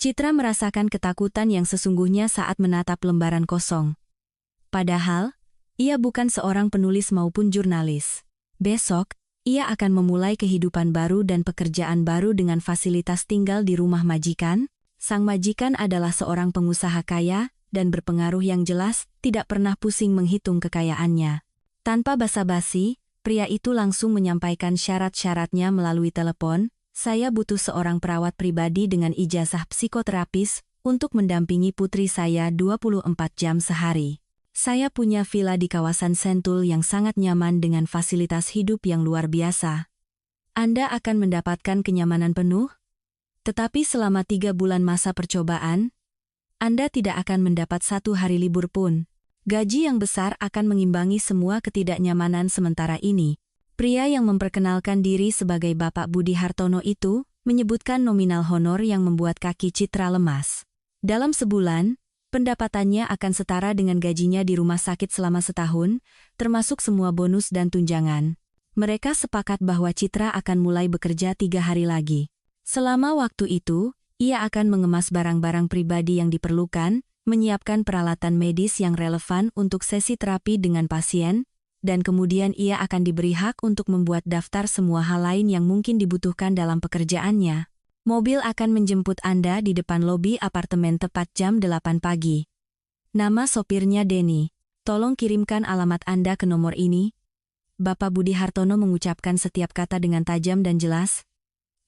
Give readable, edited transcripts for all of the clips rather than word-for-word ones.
Citra merasakan ketakutan yang sesungguhnya saat menatap lembaran kosong. Padahal, ia bukan seorang penulis maupun jurnalis. Besok, ia akan memulai kehidupan baru dan pekerjaan baru dengan fasilitas tinggal di rumah majikan. Sang majikan adalah seorang pengusaha kaya dan berpengaruh yang jelas, tidak pernah pusing menghitung kekayaannya. Tanpa basa-basi, pria itu langsung menyampaikan syarat-syaratnya melalui telepon. Saya butuh seorang perawat pribadi dengan ijazah psikoterapis untuk mendampingi putri saya 24 jam sehari. Saya punya villa di kawasan Sentul yang sangat nyaman dengan fasilitas hidup yang luar biasa. Anda akan mendapatkan kenyamanan penuh, tetapi selama 3 bulan masa percobaan, Anda tidak akan mendapat 1 hari libur pun. Gaji yang besar akan mengimbangi semua ketidaknyamanan sementara ini. Pria yang memperkenalkan diri sebagai Bapak Budi Hartono itu menyebutkan nominal honor yang membuat kaki Citra lemas. Dalam sebulan, pendapatannya akan setara dengan gajinya di rumah sakit selama setahun, termasuk semua bonus dan tunjangan. Mereka sepakat bahwa Citra akan mulai bekerja 3 hari lagi. Selama waktu itu, ia akan mengemas barang-barang pribadi yang diperlukan, menyiapkan peralatan medis yang relevan untuk sesi terapi dengan pasien, dan kemudian ia akan diberi hak untuk membuat daftar semua hal lain yang mungkin dibutuhkan dalam pekerjaannya. Mobil akan menjemput Anda di depan lobi apartemen tepat jam 8 pagi. Nama sopirnya Denny. Tolong kirimkan alamat Anda ke nomor ini. Bapak Budi Hartono mengucapkan setiap kata dengan tajam dan jelas.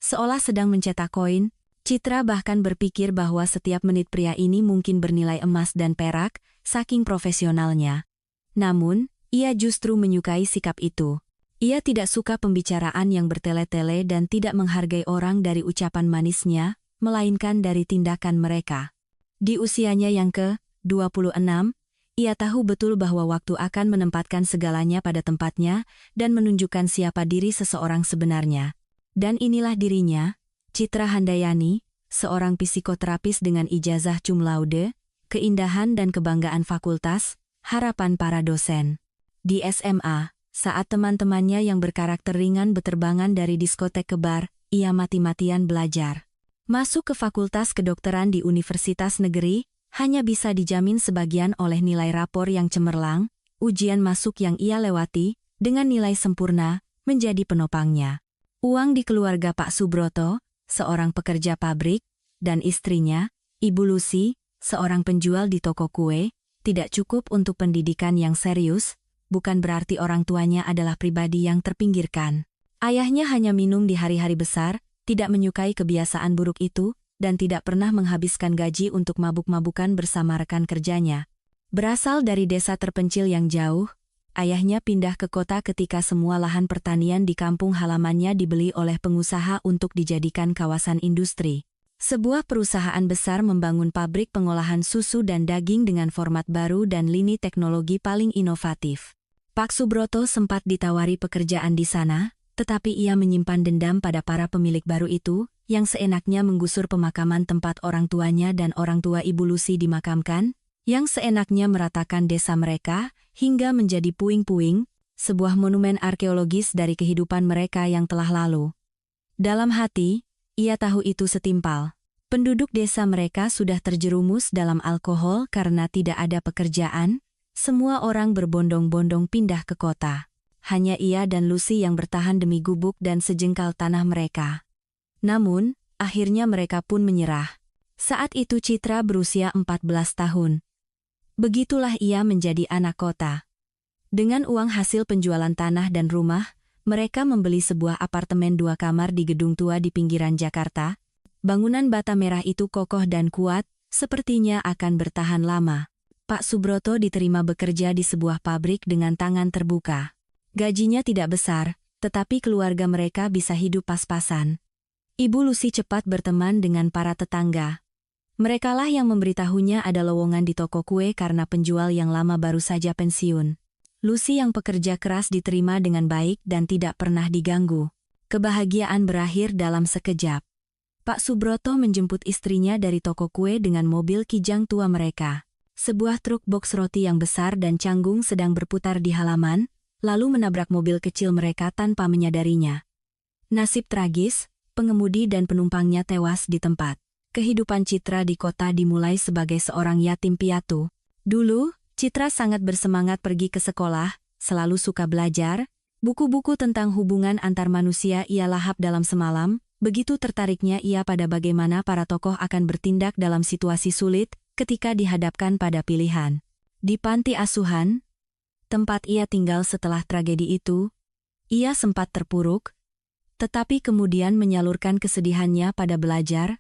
Seolah sedang mencetak koin, Citra bahkan berpikir bahwa setiap menit pria ini mungkin bernilai emas dan perak, saking profesionalnya. Namun, ia justru menyukai sikap itu. Ia tidak suka pembicaraan yang bertele-tele dan tidak menghargai orang dari ucapan manisnya, melainkan dari tindakan mereka. Di usianya yang ke-26, ia tahu betul bahwa waktu akan menempatkan segalanya pada tempatnya dan menunjukkan siapa diri seseorang sebenarnya. Dan inilah dirinya, Citra Handayani, seorang psikoterapis dengan ijazah cum laude, keindahan dan kebanggaan fakultas, harapan para dosen. Di SMA, saat teman-temannya yang berkarakter ringan beterbangan dari diskotek ke bar, ia mati-matian belajar. Masuk ke fakultas kedokteran di Universitas Negeri, hanya bisa dijamin sebagian oleh nilai rapor yang cemerlang, ujian masuk yang ia lewati, dengan nilai sempurna, menjadi penopangnya. Uang di keluarga Pak Subroto, seorang pekerja pabrik, dan istrinya, Ibu Lucy, seorang penjual di toko kue, tidak cukup untuk pendidikan yang serius. Bukan berarti orang tuanya adalah pribadi yang terpinggirkan. Ayahnya hanya minum di hari-hari besar, tidak menyukai kebiasaan buruk itu, dan tidak pernah menghabiskan gaji untuk mabuk-mabukan bersama rekan kerjanya. Berasal dari desa terpencil yang jauh, ayahnya pindah ke kota ketika semua lahan pertanian di kampung halamannya dibeli oleh pengusaha untuk dijadikan kawasan industri. Sebuah perusahaan besar membangun pabrik pengolahan susu dan daging dengan format baru dan lini teknologi paling inovatif. Pak Subroto sempat ditawari pekerjaan di sana, tetapi ia menyimpan dendam pada para pemilik baru itu, yang seenaknya menggusur pemakaman tempat orang tuanya dan orang tua Ibu Lucy dimakamkan, yang seenaknya meratakan desa mereka, hingga menjadi puing-puing, sebuah monumen arkeologis dari kehidupan mereka yang telah lalu. Dalam hati, ia tahu itu setimpal. Penduduk desa mereka sudah terjerumus dalam alkohol karena tidak ada pekerjaan. Semua orang berbondong-bondong pindah ke kota. Hanya ia dan Lucy yang bertahan demi gubuk dan sejengkal tanah mereka. Namun, akhirnya mereka pun menyerah. Saat itu Citra berusia 14 tahun. Begitulah ia menjadi anak kota. Dengan uang hasil penjualan tanah dan rumah, mereka membeli sebuah apartemen 2 kamar di gedung tua di pinggiran Jakarta. Bangunan bata merah itu kokoh dan kuat, sepertinya akan bertahan lama. Pak Subroto diterima bekerja di sebuah pabrik dengan tangan terbuka. Gajinya tidak besar, tetapi keluarga mereka bisa hidup pas-pasan. Ibu Lucy cepat berteman dengan para tetangga. Merekalah yang memberitahunya ada lowongan di toko kue karena penjual yang lama baru saja pensiun. Lucy yang pekerja keras diterima dengan baik dan tidak pernah diganggu. Kebahagiaan berakhir dalam sekejap. Pak Subroto menjemput istrinya dari toko kue dengan mobil kijang tua mereka. Sebuah truk box roti yang besar dan canggung sedang berputar di halaman, lalu menabrak mobil kecil mereka tanpa menyadarinya. Nasib tragis, pengemudi dan penumpangnya tewas di tempat. kehidupan Citra di kota dimulai sebagai seorang yatim piatu. Dulu, Citra sangat bersemangat pergi ke sekolah, selalu suka belajar. Buku-buku tentang hubungan antar manusia ia lahap dalam semalam, begitu tertariknya ia pada bagaimana para tokoh akan bertindak dalam situasi sulit ketika dihadapkan pada pilihan. Di panti asuhan, tempat ia tinggal setelah tragedi itu, ia sempat terpuruk, tetapi kemudian menyalurkan kesedihannya pada belajar,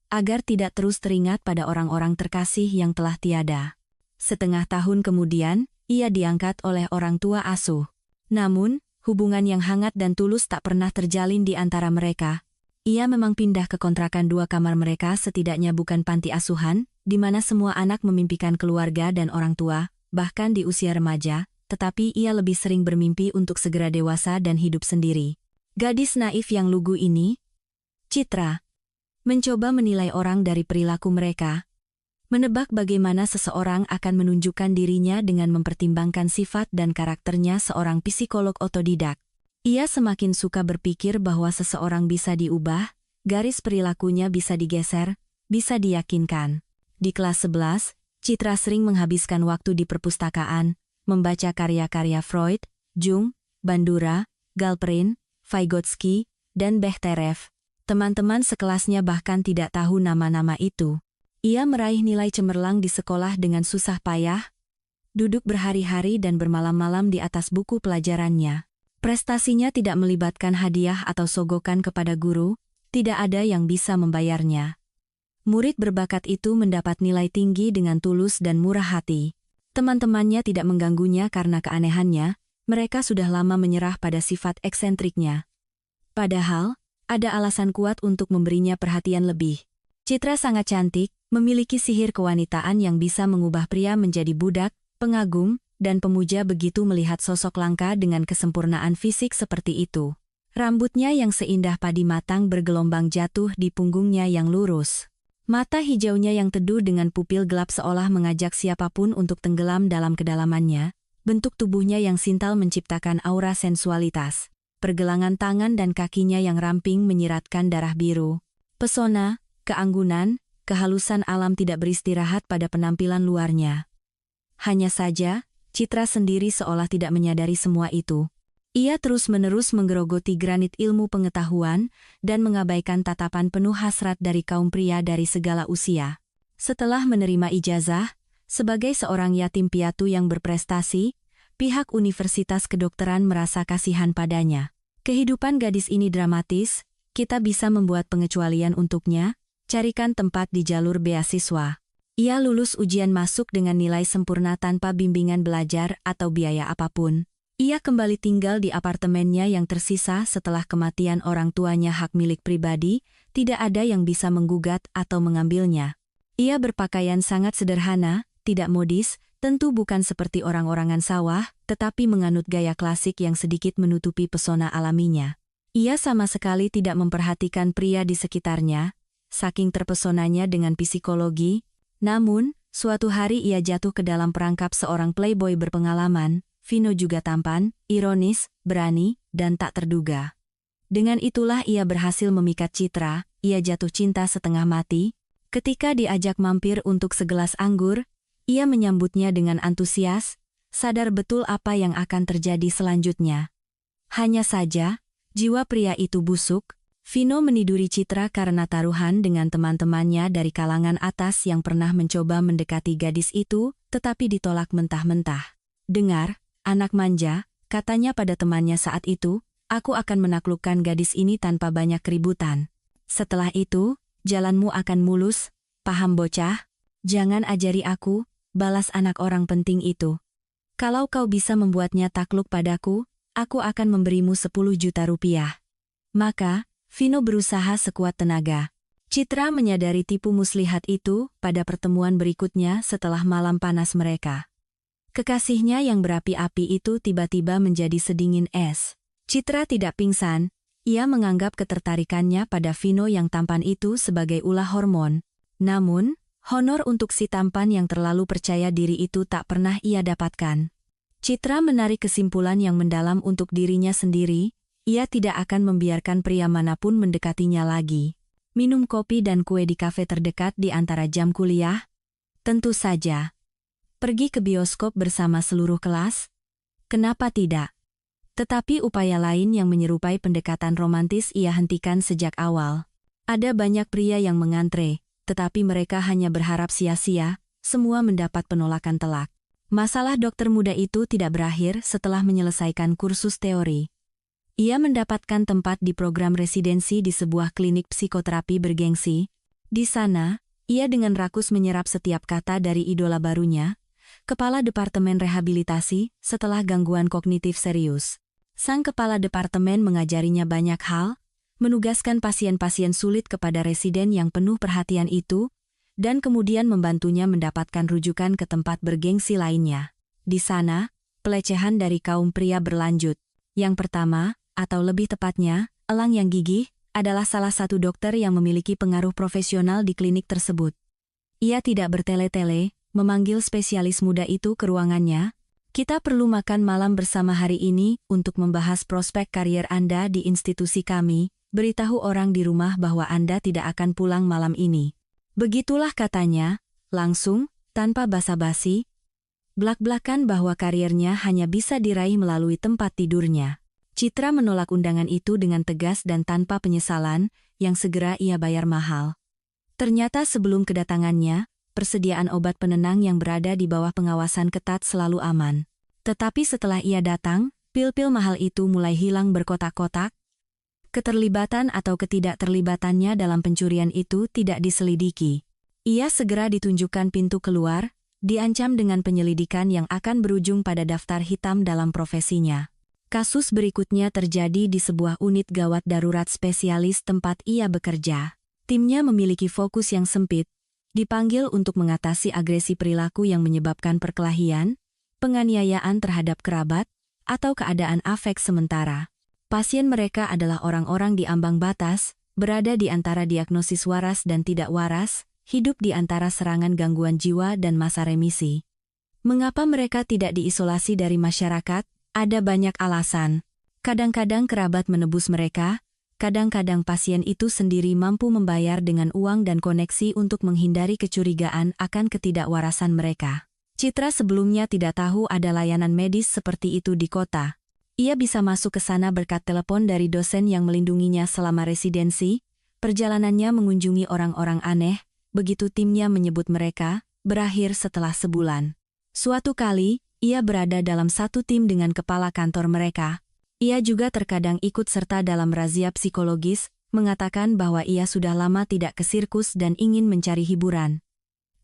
agar tidak terus teringat pada orang-orang terkasih yang telah tiada. Setengah tahun kemudian, ia diangkat oleh orang tua asuh. Namun, hubungan yang hangat dan tulus tak pernah terjalin di antara mereka. Ia memang pindah ke kontrakan 2 kamar mereka setidaknya bukan panti asuhan, di mana semua anak memimpikan keluarga dan orang tua, bahkan di usia remaja, tetapi ia lebih sering bermimpi untuk segera dewasa dan hidup sendiri. Gadis naif yang lugu ini, Citra, mencoba menilai orang dari perilaku mereka, menebak bagaimana seseorang akan menunjukkan dirinya dengan mempertimbangkan sifat dan karakternya seorang psikolog otodidak. Ia semakin suka berpikir bahwa seseorang bisa diubah, garis perilakunya bisa digeser, bisa diyakinkan. Di kelas 11, Citra sering menghabiskan waktu di perpustakaan, membaca karya-karya Freud, Jung, Bandura, Galperin, Vygotsky, dan Bechterev. Teman-teman sekelasnya bahkan tidak tahu nama-nama itu. Ia meraih nilai cemerlang di sekolah dengan susah payah, duduk berhari-hari dan bermalam-malam di atas buku pelajarannya. Prestasinya tidak melibatkan hadiah atau sogokan kepada guru, tidak ada yang bisa membayarnya. Murid berbakat itu mendapat nilai tinggi dengan tulus dan murah hati. Teman-temannya tidak mengganggunya karena keanehannya, mereka sudah lama menyerah pada sifat eksentriknya. Padahal, ada alasan kuat untuk memberinya perhatian lebih. Citra sangat cantik, memiliki sihir kewanitaan yang bisa mengubah pria menjadi budak, pengagum, dan pemuja begitu melihat sosok langka dengan kesempurnaan fisik seperti itu. Rambutnya yang seindah padi matang bergelombang jatuh di punggungnya yang lurus. Mata hijaunya yang teduh dengan pupil gelap seolah mengajak siapapun untuk tenggelam dalam kedalamannya. Bentuk tubuhnya yang sintal menciptakan aura sensualitas. Pergelangan tangan dan kakinya yang ramping menyiratkan darah biru. Pesona, keanggunan, kehalusan alam tidak beristirahat pada penampilan luarnya. Hanya saja, Citra sendiri seolah tidak menyadari semua itu. Ia terus-menerus menggerogoti granit ilmu pengetahuan dan mengabaikan tatapan penuh hasrat dari kaum pria dari segala usia. Setelah menerima ijazah, sebagai seorang yatim piatu yang berprestasi, pihak Universitas Kedokteran merasa kasihan padanya. Kehidupan gadis ini dramatis, kita bisa membuat pengecualian untuknya, carikan tempat di jalur beasiswa. Ia lulus ujian masuk dengan nilai sempurna tanpa bimbingan belajar atau biaya apapun. Ia kembali tinggal di apartemennya yang tersisa setelah kematian orang tuanya hak milik pribadi, tidak ada yang bisa menggugat atau mengambilnya. Ia berpakaian sangat sederhana, tidak modis, tentu bukan seperti orang-orangan sawah, tetapi menganut gaya klasik yang sedikit menutupi pesona alaminya. Ia sama sekali tidak memperhatikan pria di sekitarnya, saking terpesonanya dengan psikologi. Namun, suatu hari ia jatuh ke dalam perangkap seorang playboy berpengalaman. Vino juga tampan, ironis, berani, dan tak terduga. Dengan itulah ia berhasil memikat Citra, ia jatuh cinta setengah mati. Ketika diajak mampir untuk segelas anggur, ia menyambutnya dengan antusias, sadar betul apa yang akan terjadi selanjutnya. Hanya saja, jiwa pria itu busuk. Vino meniduri Citra karena taruhan dengan teman-temannya dari kalangan atas yang pernah mencoba mendekati gadis itu, tetapi ditolak mentah-mentah. Dengar, anak manja, katanya pada temannya saat itu, aku akan menaklukkan gadis ini tanpa banyak keributan. Setelah itu, jalanmu akan mulus, paham bocah? Jangan ajari aku, balas anak orang penting itu. Kalau kau bisa membuatnya takluk padaku, aku akan memberimu 10 juta rupiah. Maka, Vino berusaha sekuat tenaga. Citra menyadari tipu muslihat itu pada pertemuan berikutnya setelah malam panas mereka. Kekasihnya yang berapi-api itu tiba-tiba menjadi sedingin es. Citra tidak pingsan, ia menganggap ketertarikannya pada Vino yang tampan itu sebagai ulah hormon. Namun, honor untuk si tampan yang terlalu percaya diri itu tak pernah ia dapatkan. Citra menarik kesimpulan yang mendalam untuk dirinya sendiri, ia tidak akan membiarkan pria manapun mendekatinya lagi. Minum kopi dan kue di kafe terdekat di antara jam kuliah? Tentu saja. Pergi ke bioskop bersama seluruh kelas? Kenapa tidak? Tetapi upaya lain yang menyerupai pendekatan romantis ia hentikan sejak awal. Ada banyak pria yang mengantre, tetapi mereka hanya berharap sia-sia, semua mendapat penolakan telak. Masalah dokter muda itu tidak berakhir setelah menyelesaikan kursus teori. Ia mendapatkan tempat di program residensi di sebuah klinik psikoterapi bergengsi. Di sana, ia dengan rakus menyerap setiap kata dari idola barunya, kepala departemen rehabilitasi, setelah gangguan kognitif serius. Sang kepala departemen mengajarinya banyak hal, menugaskan pasien-pasien sulit kepada residen yang penuh perhatian itu, dan kemudian membantunya mendapatkan rujukan ke tempat bergengsi lainnya. Di sana, pelecehan dari kaum pria berlanjut. Yang pertama, atau lebih tepatnya, elang yang gigih, adalah salah satu dokter yang memiliki pengaruh profesional di klinik tersebut. Ia tidak bertele-tele, memanggil spesialis muda itu ke ruangannya. Kita perlu makan malam bersama hari ini untuk membahas prospek karier Anda di institusi kami. Beritahu orang di rumah bahwa Anda tidak akan pulang malam ini. Begitulah katanya, langsung, tanpa basa-basi, blak-blakan bahwa kariernya hanya bisa diraih melalui tempat tidurnya. Citra menolak undangan itu dengan tegas dan tanpa penyesalan, yang segera ia bayar mahal. Ternyata sebelum kedatangannya, persediaan obat penenang yang berada di bawah pengawasan ketat selalu aman. Tetapi setelah ia datang, pil-pil mahal itu mulai hilang berkotak-kotak. Keterlibatan atau ketidakterlibatannya dalam pencurian itu tidak diselidiki. Ia segera ditunjukkan pintu keluar, diancam dengan penyelidikan yang akan berujung pada daftar hitam dalam profesinya. Kasus berikutnya terjadi di sebuah unit gawat darurat spesialis tempat ia bekerja. Timnya memiliki fokus yang sempit, dipanggil untuk mengatasi agresi perilaku yang menyebabkan perkelahian, penganiayaan terhadap kerabat, atau keadaan afek sementara. Pasien mereka adalah orang-orang di ambang batas, berada di antara diagnosis waras dan tidak waras, hidup di antara serangan gangguan jiwa dan masa remisi. Mengapa mereka tidak diisolasi dari masyarakat? Ada banyak alasan. Kadang-kadang kerabat menebus mereka, kadang-kadang pasien itu sendiri mampu membayar dengan uang dan koneksi untuk menghindari kecurigaan akan ketidakwarasan mereka. Citra sebelumnya tidak tahu ada layanan medis seperti itu di kota. Ia bisa masuk ke sana berkat telepon dari dosen yang melindunginya selama residensi. Perjalanannya mengunjungi orang-orang aneh, begitu timnya menyebut mereka, berakhir setelah sebulan. Suatu kali, ia berada dalam satu tim dengan kepala kantor mereka. Ia juga terkadang ikut serta dalam razia psikologis, mengatakan bahwa ia sudah lama tidak ke sirkus dan ingin mencari hiburan.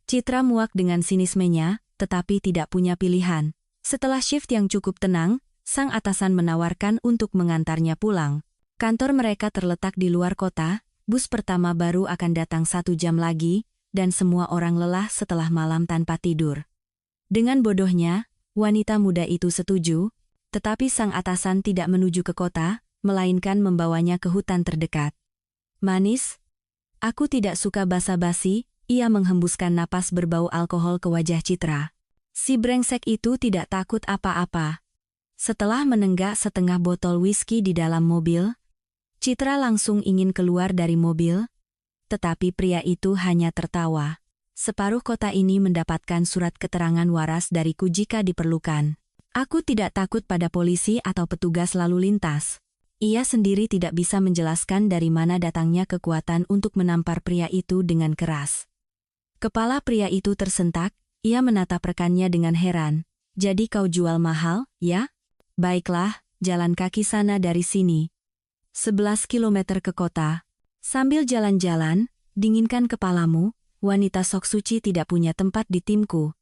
Citra muak dengan sinismenya, tetapi tidak punya pilihan. Setelah shift yang cukup tenang, sang atasan menawarkan untuk mengantarnya pulang. Kantor mereka terletak di luar kota, bus pertama baru akan datang 1 jam lagi, dan semua orang lelah setelah malam tanpa tidur. Dengan bodohnya, wanita muda itu setuju, tetapi sang atasan tidak menuju ke kota, melainkan membawanya ke hutan terdekat. Manis? Aku tidak suka basa-basi, ia menghembuskan napas berbau alkohol ke wajah Citra. Si brengsek itu tidak takut apa-apa. Setelah menenggak setengah botol whisky di dalam mobil, Citra langsung ingin keluar dari mobil, tetapi pria itu hanya tertawa. Separuh kota ini mendapatkan surat keterangan waras dariku jika diperlukan. Aku tidak takut pada polisi atau petugas lalu lintas. Ia sendiri tidak bisa menjelaskan dari mana datangnya kekuatan untuk menampar pria itu dengan keras. Kepala pria itu tersentak, ia menatap rekannya dengan heran. Jadi kau jual mahal, ya? Baiklah, jalan kaki sana dari sini. 11 kilometer ke kota. Sambil jalan-jalan, dinginkan kepalamu, wanita sok suci tidak punya tempat di timku.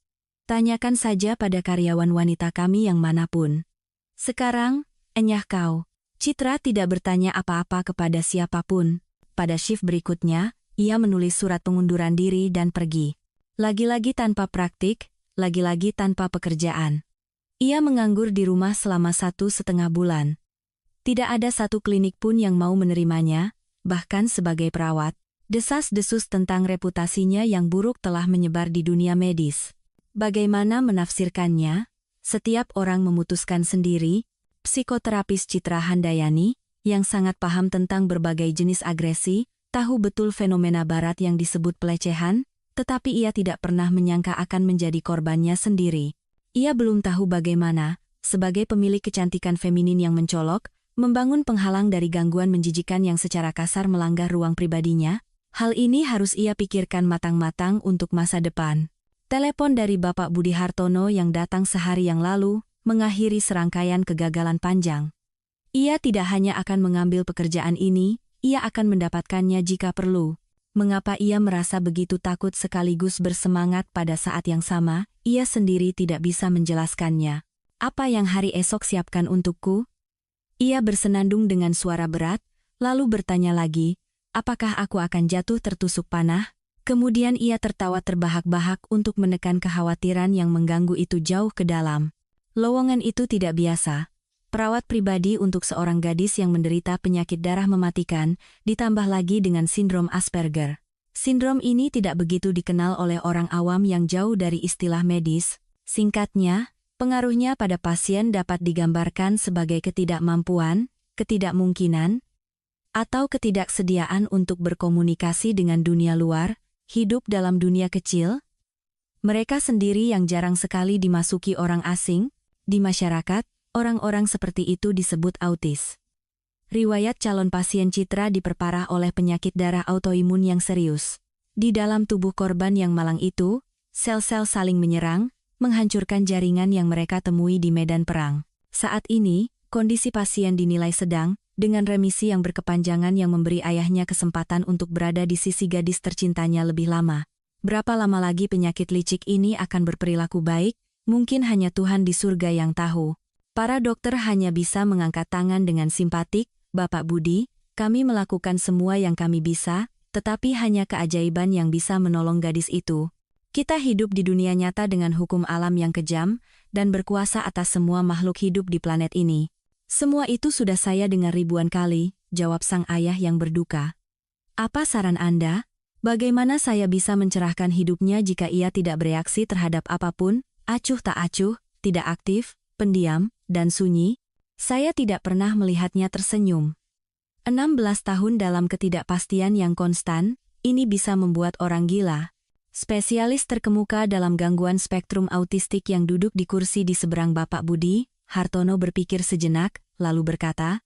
Tanyakan saja pada karyawan wanita kami yang manapun. Sekarang, enyah kau. Citra tidak bertanya apa-apa kepada siapapun. Pada shift berikutnya, ia menulis surat pengunduran diri dan pergi. Lagi-lagi tanpa praktik, lagi-lagi tanpa pekerjaan. Ia menganggur di rumah selama 1,5 bulan. Tidak ada satu klinik pun yang mau menerimanya, bahkan sebagai perawat. Desas-desus tentang reputasinya yang buruk telah menyebar di dunia medis. Bagaimana menafsirkannya? Setiap orang memutuskan sendiri. Psikoterapis Citra Handayani, yang sangat paham tentang berbagai jenis agresi, tahu betul fenomena barat yang disebut pelecehan, tetapi ia tidak pernah menyangka akan menjadi korbannya sendiri. Ia belum tahu bagaimana, sebagai pemilik kecantikan feminin yang mencolok, membangun penghalang dari gangguan menjijikan yang secara kasar melanggar ruang pribadinya. Hal ini harus ia pikirkan matang-matang untuk masa depan. Telepon dari Bapak Budi Hartono yang datang sehari yang lalu, mengakhiri serangkaian kegagalan panjang. Ia tidak hanya akan mengambil pekerjaan ini, ia akan mendapatkannya jika perlu. Mengapa ia merasa begitu takut sekaligus bersemangat pada saat yang sama, ia sendiri tidak bisa menjelaskannya. Apa yang hari esok siapkan untukku? Ia bersenandung dengan suara berat, lalu bertanya lagi, apakah aku akan jatuh tertusuk panah? Kemudian ia tertawa terbahak-bahak untuk menekan kekhawatiran yang mengganggu itu jauh ke dalam. Lowongan itu tidak biasa. Perawat pribadi untuk seorang gadis yang menderita penyakit darah mematikan, ditambah lagi dengan sindrom Asperger. Sindrom ini tidak begitu dikenal oleh orang awam yang jauh dari istilah medis. Singkatnya, pengaruhnya pada pasien dapat digambarkan sebagai ketidakmampuan, ketidakmungkinan, atau ketidaksediaan untuk berkomunikasi dengan dunia luar, hidup dalam dunia kecil. Mereka sendiri yang jarang sekali dimasuki orang asing. Di masyarakat, orang-orang seperti itu disebut autis. Riwayat calon pasien Citra diperparah oleh penyakit darah autoimun yang serius. Di dalam tubuh korban yang malang itu, sel-sel saling menyerang, menghancurkan jaringan yang mereka temui di medan perang. Saat ini, kondisi pasien dinilai sedang, dengan remisi yang berkepanjangan yang memberi ayahnya kesempatan untuk berada di sisi gadis tercintanya lebih lama. Berapa lama lagi penyakit licik ini akan berperilaku baik? Mungkin hanya Tuhan di surga yang tahu. Para dokter hanya bisa mengangkat tangan dengan simpatik, Bapak Budi, kami melakukan semua yang kami bisa, tetapi hanya keajaiban yang bisa menolong gadis itu. Kita hidup di dunia nyata dengan hukum alam yang kejam, dan berkuasa atas semua makhluk hidup di planet ini. Semua itu sudah saya dengar ribuan kali, jawab sang ayah yang berduka. Apa saran Anda? Bagaimana saya bisa mencerahkan hidupnya jika ia tidak bereaksi terhadap apapun? Acuh tak acuh, tidak aktif, pendiam, dan sunyi. Saya tidak pernah melihatnya tersenyum. 16 tahun dalam ketidakpastian yang konstan, ini bisa membuat orang gila. Spesialis terkemuka dalam gangguan spektrum autistik yang duduk di kursi di seberang Bapak Budi Hartono berpikir sejenak, lalu berkata,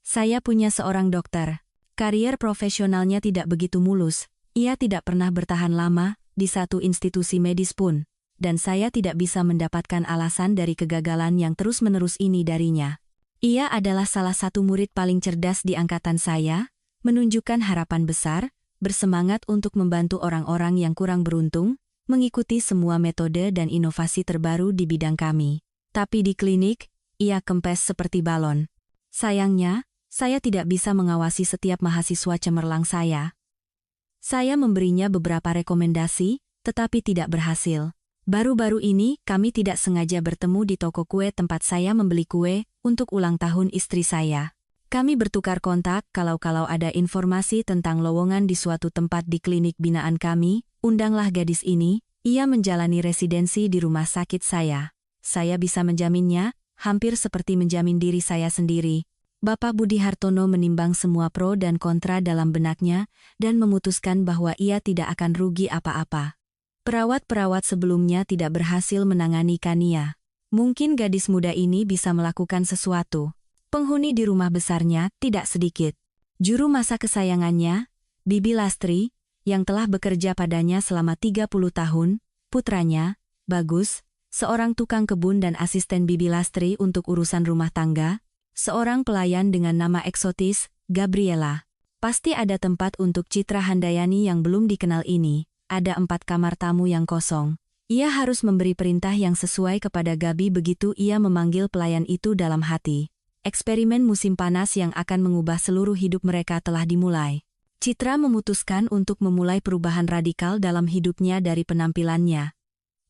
saya punya seorang dokter. Karier profesionalnya tidak begitu mulus, ia tidak pernah bertahan lama di satu institusi medis pun. Dan saya tidak bisa mendapatkan alasan dari kegagalan yang terus-menerus ini darinya. Ia adalah salah satu murid paling cerdas di angkatan saya, menunjukkan harapan besar, bersemangat untuk membantu orang-orang yang kurang beruntung, mengikuti semua metode dan inovasi terbaru di bidang kami. Tapi di klinik, ia kempes seperti balon. Sayangnya, saya tidak bisa mengawasi setiap mahasiswa cemerlang saya. Saya memberinya beberapa rekomendasi, tetapi tidak berhasil. Baru-baru ini, kami tidak sengaja bertemu di toko kue tempat saya membeli kue untuk ulang tahun istri saya. Kami bertukar kontak kalau ada informasi tentang lowongan di suatu tempat di klinik binaan kami, undanglah gadis ini, ia menjalani residensi di rumah sakit saya. Saya bisa menjaminnya, hampir seperti menjamin diri saya sendiri. Bapak Budi Hartono menimbang semua pro dan kontra dalam benaknya, dan memutuskan bahwa ia tidak akan rugi apa-apa. Perawat-perawat sebelumnya tidak berhasil menangani Kania. Mungkin gadis muda ini bisa melakukan sesuatu. Penghuni di rumah besarnya tidak sedikit. Juru masak kesayangannya, Bibi Lastri, yang telah bekerja padanya selama 30 tahun, putranya, Bagus, seorang tukang kebun dan asisten Bibi Lastri untuk urusan rumah tangga, seorang pelayan dengan nama eksotis, Gabriela. Pasti ada tempat untuk Citra Handayani yang belum dikenal ini. Ada 4 kamar tamu yang kosong. Ia harus memberi perintah yang sesuai kepada Gabi begitu ia memanggil pelayan itu dalam hati. Eksperimen musim panas yang akan mengubah seluruh hidup mereka telah dimulai. Citra memutuskan untuk memulai perubahan radikal dalam hidupnya dari penampilannya.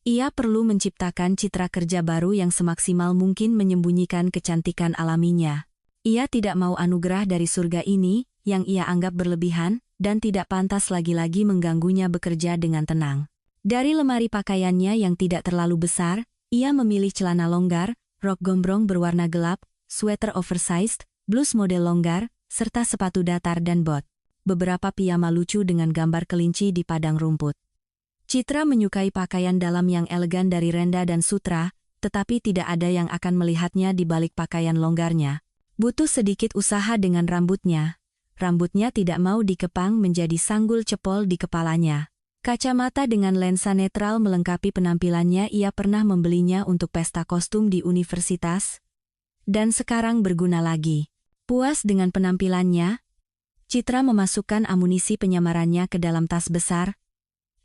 Ia perlu menciptakan citra kerja baru yang semaksimal mungkin menyembunyikan kecantikan alaminya. Ia tidak mau anugerah dari surga ini, yang ia anggap berlebihan, dan tidak pantas lagi-lagi mengganggunya bekerja dengan tenang. Dari lemari pakaiannya yang tidak terlalu besar, ia memilih celana longgar, rok gombrong berwarna gelap, sweater oversized, blus model longgar, serta sepatu datar dan bot. beberapa piyama lucu dengan gambar kelinci di padang rumput. Citra menyukai pakaian dalam yang elegan dari Renda dan Sutra, tetapi tidak ada yang akan melihatnya di balik pakaian longgarnya. Butuh sedikit usaha dengan rambutnya. Rambutnya tidak mau dikepang menjadi sanggul cepol di kepalanya. Kacamata dengan lensa netral melengkapi penampilannya. Ia pernah membelinya untuk pesta kostum di universitas, dan sekarang berguna lagi. Puas dengan penampilannya, Citra memasukkan amunisi penyamarannya ke dalam tas besar,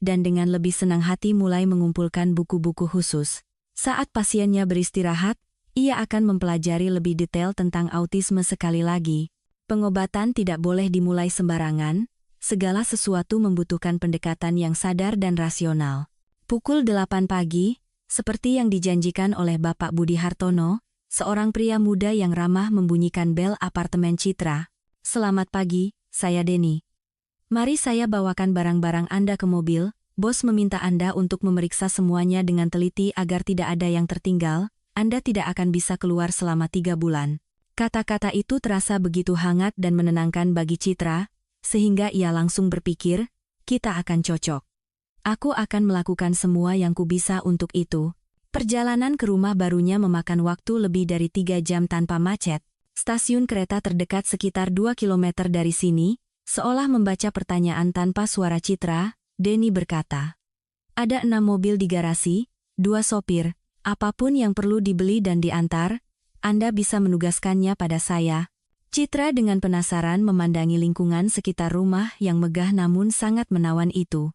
dan dengan lebih senang hati mulai mengumpulkan buku-buku khusus. Saat pasiennya beristirahat, ia akan mempelajari lebih detail tentang autisme sekali lagi. Pengobatan tidak boleh dimulai sembarangan, segala sesuatu membutuhkan pendekatan yang sadar dan rasional. Pukul 8 pagi, seperti yang dijanjikan oleh Bapak Budi Hartono, seorang pria muda yang ramah membunyikan bel apartemen Citra. "Selamat pagi, saya Denny. Mari saya bawakan barang-barang Anda ke mobil. Bos meminta Anda untuk memeriksa semuanya dengan teliti agar tidak ada yang tertinggal. Anda tidak akan bisa keluar selama 3 bulan. Kata-kata itu terasa begitu hangat dan menenangkan bagi Citra, sehingga ia langsung berpikir, kita akan cocok. Aku akan melakukan semua yang kubisa untuk itu. Perjalanan ke rumah barunya memakan waktu lebih dari 3 jam tanpa macet. Stasiun kereta terdekat sekitar 2 kilometer dari sini. Seolah membaca pertanyaan tanpa suara Citra, Denny berkata, "Ada 6 mobil di garasi, 2 sopir. Apapun yang perlu dibeli dan diantar, Anda bisa menugaskannya pada saya." Citra dengan penasaran memandangi lingkungan sekitar rumah yang megah namun sangat menawan itu.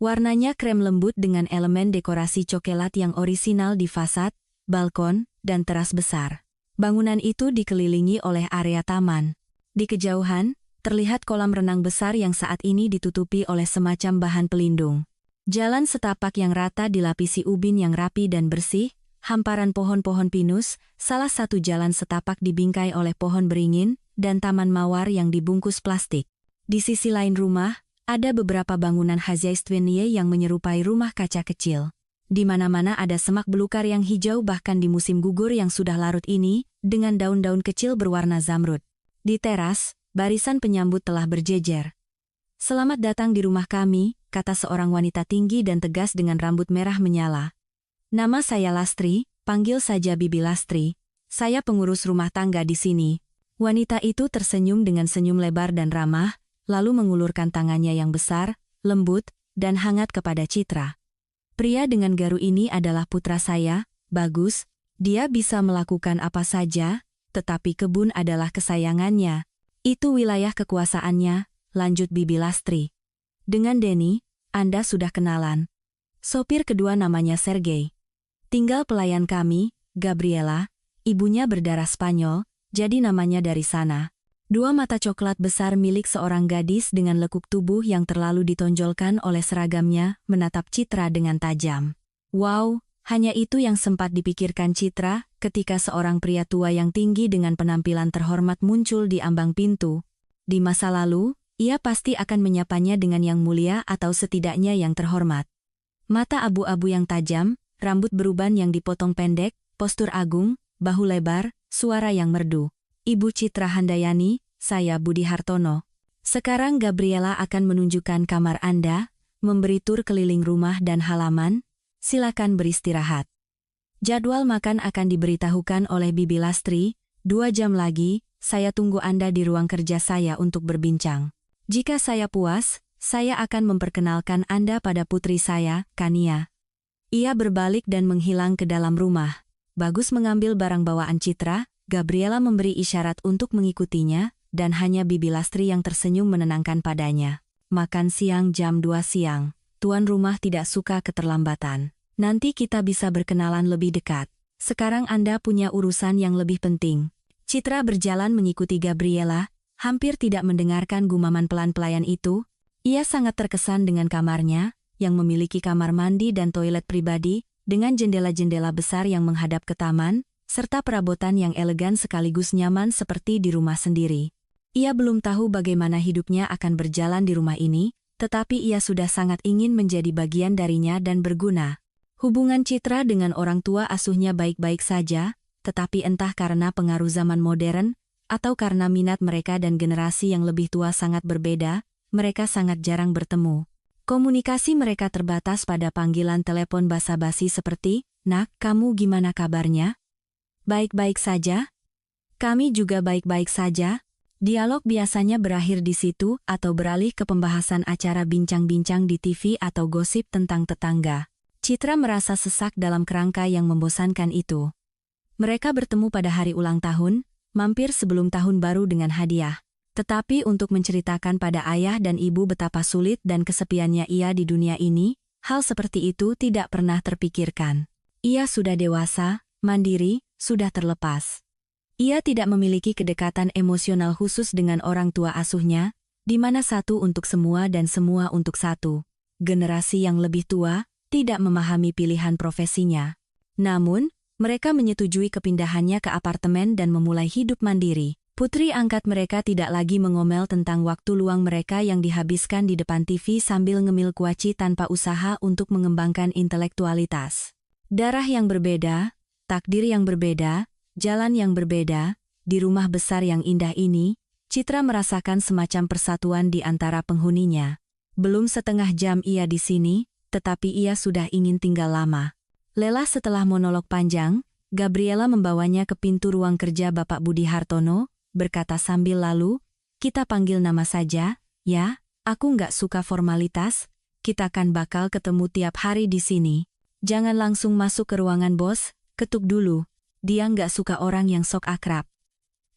Warnanya krem lembut dengan elemen dekorasi coklat yang orisinal di fasad, balkon, dan teras besar. Bangunan itu dikelilingi oleh area taman. Di kejauhan, terlihat kolam renang besar yang saat ini ditutupi oleh semacam bahan pelindung. Jalan setapak yang rata dilapisi ubin yang rapi dan bersih, hamparan pohon-pohon pinus, salah satu jalan setapak dibingkai oleh pohon beringin, dan taman mawar yang dibungkus plastik. Di sisi lain rumah, ada beberapa bangunan Haziaistwinie yang menyerupai rumah kaca kecil. Di mana-mana ada semak belukar yang hijau bahkan di musim gugur yang sudah larut ini, dengan daun-daun kecil berwarna zamrud. Di teras, barisan penyambut telah berjejer. "Selamat datang di rumah kami," kata seorang wanita tinggi dan tegas dengan rambut merah menyala. "Nama saya Lastri, panggil saja Bibi Lastri. Saya pengurus rumah tangga di sini." Wanita itu tersenyum dengan senyum lebar dan ramah, lalu mengulurkan tangannya yang besar, lembut, dan hangat kepada Citra. "Pria dengan garu ini adalah putra saya, Bagus. Dia bisa melakukan apa saja, tetapi kebun adalah kesayangannya. Itu wilayah kekuasaannya," lanjut Bibi Lastri. "Dengan Denny, Anda sudah kenalan. Sopir kedua namanya Sergei. Tinggal pelayan kami, Gabriela, ibunya berdarah Spanyol, jadi namanya dari sana." Dua mata coklat besar milik seorang gadis dengan lekuk tubuh yang terlalu ditonjolkan oleh seragamnya menatap Citra dengan tajam. Wow, hanya itu yang sempat dipikirkan Citra ketika seorang pria tua yang tinggi dengan penampilan terhormat muncul di ambang pintu. Di masa lalu, ia pasti akan menyapanya dengan yang mulia atau setidaknya yang terhormat. Mata abu-abu yang tajam, rambut beruban yang dipotong pendek, postur agung, bahu lebar, suara yang merdu. "Ibu Citra Handayani, saya Budi Hartono. Sekarang Gabriela akan menunjukkan kamar Anda, memberi tur keliling rumah dan halaman. Silakan beristirahat. Jadwal makan akan diberitahukan oleh Bibi Lastri. 2 jam lagi, saya tunggu Anda di ruang kerja saya untuk berbincang. Jika saya puas, saya akan memperkenalkan Anda pada putri saya, Kania." Ia berbalik dan menghilang ke dalam rumah. Bagus mengambil barang bawaan Citra, Gabriela memberi isyarat untuk mengikutinya, dan hanya Bibi Lastri yang tersenyum menenangkan padanya. "Makan siang jam 2 siang. Tuan rumah tidak suka keterlambatan. Nanti kita bisa berkenalan lebih dekat. Sekarang Anda punya urusan yang lebih penting." Citra berjalan mengikuti Gabriela, hampir tidak mendengarkan gumaman pelan pelayan itu. Ia sangat terkesan dengan kamarnya, yang memiliki kamar mandi dan toilet pribadi, dengan jendela-jendela besar yang menghadap ke taman, serta perabotan yang elegan sekaligus nyaman seperti di rumah sendiri. Ia belum tahu bagaimana hidupnya akan berjalan di rumah ini, tetapi ia sudah sangat ingin menjadi bagian darinya dan berguna. Hubungan Citra dengan orang tua asuhnya baik-baik saja, tetapi entah karena pengaruh zaman modern, atau karena minat mereka dan generasi yang lebih tua sangat berbeda, mereka sangat jarang bertemu. Komunikasi mereka terbatas pada panggilan telepon basa-basi seperti, "Nak, kamu gimana kabarnya? Baik-baik saja? Kami juga baik-baik saja." Dialog biasanya berakhir di situ atau beralih ke pembahasan acara bincang-bincang di TV atau gosip tentang tetangga. Citra merasa sesak dalam kerangka yang membosankan itu. Mereka bertemu pada hari ulang tahun, mampir sebelum tahun baru dengan hadiah. Tetapi untuk menceritakan pada ayah dan ibu betapa sulit dan kesepiannya ia di dunia ini, hal seperti itu tidak pernah terpikirkan. Ia sudah dewasa, mandiri, sudah terlepas. Ia tidak memiliki kedekatan emosional khusus dengan orang tua asuhnya, di mana satu untuk semua dan semua untuk satu. Generasi yang lebih tua tidak memahami pilihan profesinya. Namun, mereka menyetujui kepindahannya ke apartemen dan memulai hidup mandiri. Putri angkat mereka tidak lagi mengomel tentang waktu luang mereka yang dihabiskan di depan TV sambil ngemil kuaci tanpa usaha untuk mengembangkan intelektualitas. Darah yang berbeda, takdir yang berbeda, jalan yang berbeda, di rumah besar yang indah ini, Citra merasakan semacam persatuan di antara penghuninya. Belum setengah jam ia di sini, tetapi ia sudah ingin tinggal lama. Lelah setelah monolog panjang, Gabriela membawanya ke pintu ruang kerja Bapak Budi Hartono, berkata sambil lalu, "Kita panggil nama saja, ya, aku nggak suka formalitas, kita kan bakal ketemu tiap hari di sini. Jangan langsung masuk ke ruangan bos, ketuk dulu, dia nggak suka orang yang sok akrab."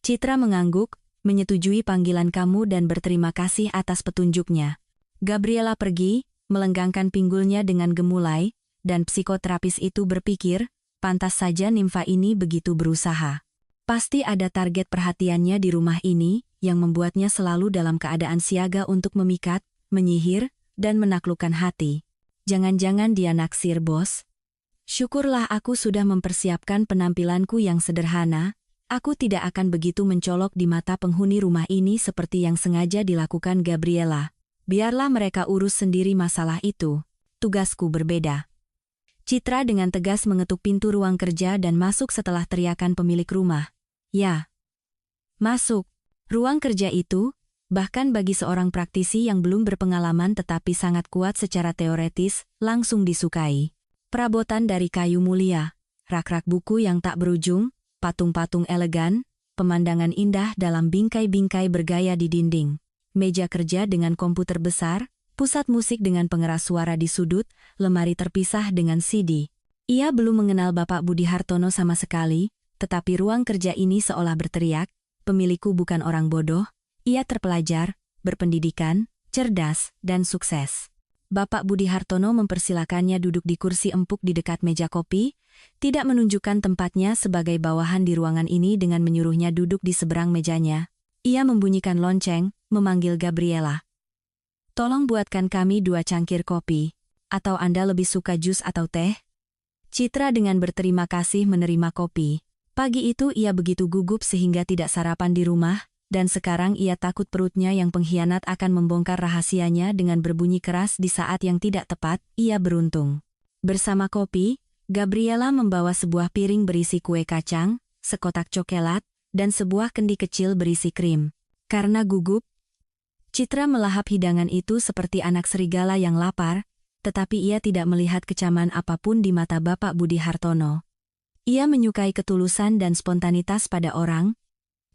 Citra mengangguk, menyetujui panggilan kamu dan berterima kasih atas petunjuknya. Gabriela pergi, melenggangkan pinggulnya dengan gemulai, dan psikoterapis itu berpikir, pantas saja nimfa ini begitu berusaha. Pasti ada target perhatiannya di rumah ini, yang membuatnya selalu dalam keadaan siaga untuk memikat, menyihir, dan menaklukkan hati. Jangan-jangan dia naksir bos? Syukurlah aku sudah mempersiapkan penampilanku yang sederhana, aku tidak akan begitu mencolok di mata penghuni rumah ini seperti yang sengaja dilakukan Gabriela. Biarlah mereka urus sendiri masalah itu, tugasku berbeda. Citra dengan tegas mengetuk pintu ruang kerja dan masuk setelah teriakan pemilik rumah. "Ya, masuk." Ruang kerja itu, bahkan bagi seorang praktisi yang belum berpengalaman tetapi sangat kuat secara teoretis, langsung disukai. Perabotan dari kayu mulia, rak-rak buku yang tak berujung, patung-patung elegan, pemandangan indah dalam bingkai-bingkai bergaya di dinding, meja kerja dengan komputer besar, pusat musik dengan pengeras suara di sudut, lemari terpisah dengan CD. Ia belum mengenal Bapak Budi Hartono sama sekali, tetapi ruang kerja ini seolah berteriak, "Pemilikku bukan orang bodoh, ia terpelajar, berpendidikan, cerdas, dan sukses." Bapak Budi Hartono mempersilakannya duduk di kursi empuk di dekat meja kopi, tidak menunjukkan tempatnya sebagai bawahan di ruangan ini dengan menyuruhnya duduk di seberang mejanya. Ia membunyikan lonceng, memanggil Gabriela. "Tolong buatkan kami 2 cangkir kopi, atau Anda lebih suka jus atau teh?" Citra dengan berterima kasih menerima kopi. Pagi itu ia begitu gugup sehingga tidak sarapan di rumah, dan sekarang ia takut perutnya yang pengkhianat akan membongkar rahasianya dengan berbunyi keras di saat yang tidak tepat. Ia beruntung. Bersama kopi, Gabriela membawa sebuah piring berisi kue kacang, sekotak coklat, dan sebuah kendi kecil berisi krim. Karena gugup, Citra melahap hidangan itu seperti anak serigala yang lapar, tetapi ia tidak melihat kecaman apapun di mata Bapak Budi Hartono. Ia menyukai ketulusan dan spontanitas pada orang.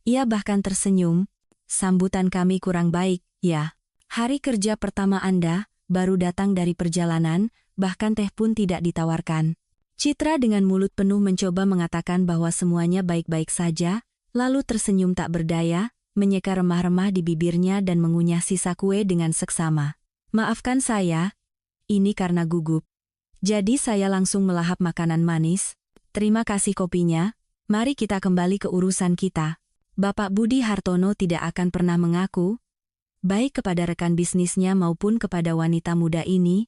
Ia bahkan tersenyum, "Sambutan kami kurang baik, ya. Hari kerja pertama Anda, baru datang dari perjalanan, bahkan teh pun tidak ditawarkan." Citra dengan mulut penuh mencoba mengatakan bahwa semuanya baik-baik saja, lalu tersenyum tak berdaya, menyeka remah-remah di bibirnya dan mengunyah sisa kue dengan seksama. "Maafkan saya, ini karena gugup. Jadi saya langsung melahap makanan manis. Terima kasih kopinya, mari kita kembali ke urusan kita." Bapak Budi Hartono tidak akan pernah mengaku, baik kepada rekan bisnisnya maupun kepada wanita muda ini,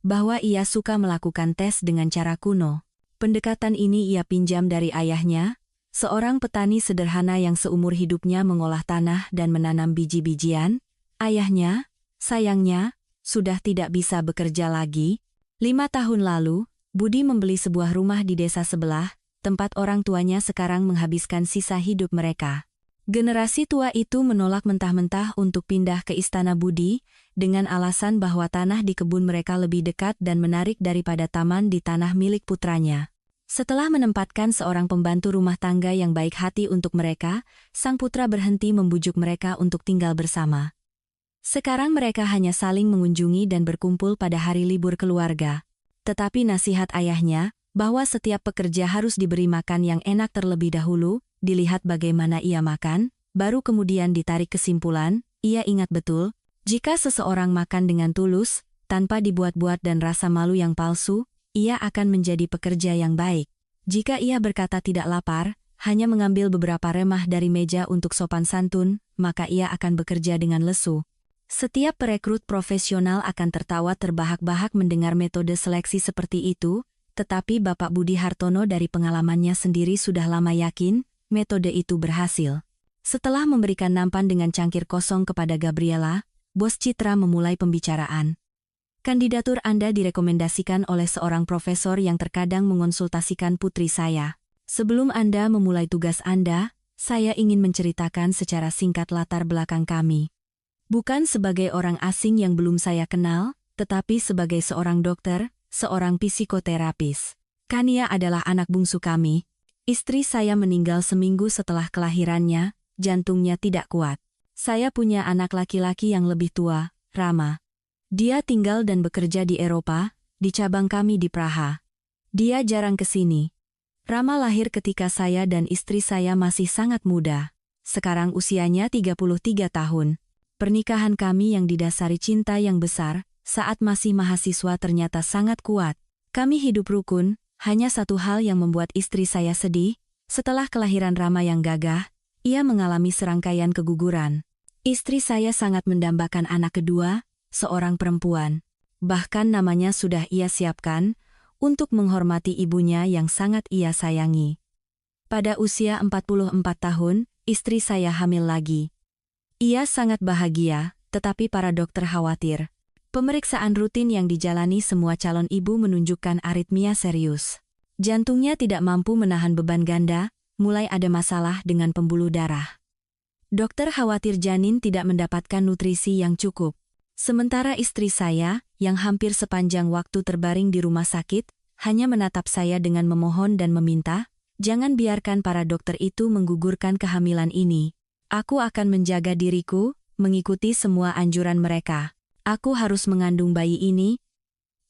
bahwa ia suka melakukan tes dengan cara kuno. Pendekatan ini ia pinjam dari ayahnya, seorang petani sederhana yang seumur hidupnya mengolah tanah dan menanam biji-bijian. Ayahnya, sayangnya, sudah tidak bisa bekerja lagi. 5 tahun lalu, Budi membeli sebuah rumah di desa sebelah, tempat orang tuanya sekarang menghabiskan sisa hidup mereka. Generasi tua itu menolak mentah-mentah untuk pindah ke Istana Budi, dengan alasan bahwa tanah di kebun mereka lebih dekat dan menarik daripada taman di tanah milik putranya. Setelah menempatkan seorang pembantu rumah tangga yang baik hati untuk mereka, sang putra berhenti membujuk mereka untuk tinggal bersama. Sekarang mereka hanya saling mengunjungi dan berkumpul pada hari libur keluarga. Tetapi nasihat ayahnya, bahwa setiap pekerja harus diberi makan yang enak terlebih dahulu, dilihat bagaimana ia makan, baru kemudian ditarik kesimpulan, ia ingat betul, jika seseorang makan dengan tulus, tanpa dibuat-buat dan rasa malu yang palsu, ia akan menjadi pekerja yang baik. Jika ia berkata tidak lapar, hanya mengambil beberapa remah dari meja untuk sopan santun, maka ia akan bekerja dengan lesu. Setiap perekrut profesional akan tertawa terbahak-bahak mendengar metode seleksi seperti itu, tetapi Bapak Budi Hartono dari pengalamannya sendiri sudah lama yakin, metode itu berhasil. Setelah memberikan nampan dengan cangkir kosong kepada Gabriela, Bos Citra memulai pembicaraan. Kandidatur Anda direkomendasikan oleh seorang profesor yang terkadang mengonsultasikan putri saya. Sebelum Anda memulai tugas Anda, saya ingin menceritakan secara singkat latar belakang kami. Bukan sebagai orang asing yang belum saya kenal, tetapi sebagai seorang dokter, seorang psikoterapis. Kania adalah anak bungsu kami. Istri saya meninggal seminggu setelah kelahirannya, jantungnya tidak kuat. Saya punya anak laki-laki yang lebih tua, Rama. Dia tinggal dan bekerja di Eropa, di cabang kami di Praha. Dia jarang ke sini. Rama lahir ketika saya dan istri saya masih sangat muda. Sekarang usianya 33 tahun. Pernikahan kami yang didasari cinta yang besar, saat masih mahasiswa ternyata sangat kuat. Kami hidup rukun, hanya satu hal yang membuat istri saya sedih, setelah kelahiran Rama yang gagah, ia mengalami serangkaian keguguran. Istri saya sangat mendambakan anak kedua, seorang perempuan. Bahkan namanya sudah ia siapkan, untuk menghormati ibunya yang sangat ia sayangi. Pada usia 44 tahun, istri saya hamil lagi. Ia sangat bahagia, tetapi para dokter khawatir. Pemeriksaan rutin yang dijalani semua calon ibu menunjukkan aritmia serius. Jantungnya tidak mampu menahan beban ganda, mulai ada masalah dengan pembuluh darah. Dokter khawatir janin tidak mendapatkan nutrisi yang cukup. Sementara istri saya, yang hampir sepanjang waktu terbaring di rumah sakit, hanya menatap saya dengan memohon dan meminta, jangan biarkan para dokter itu menggugurkan kehamilan ini. Aku akan menjaga diriku, mengikuti semua anjuran mereka. Aku harus mengandung bayi ini.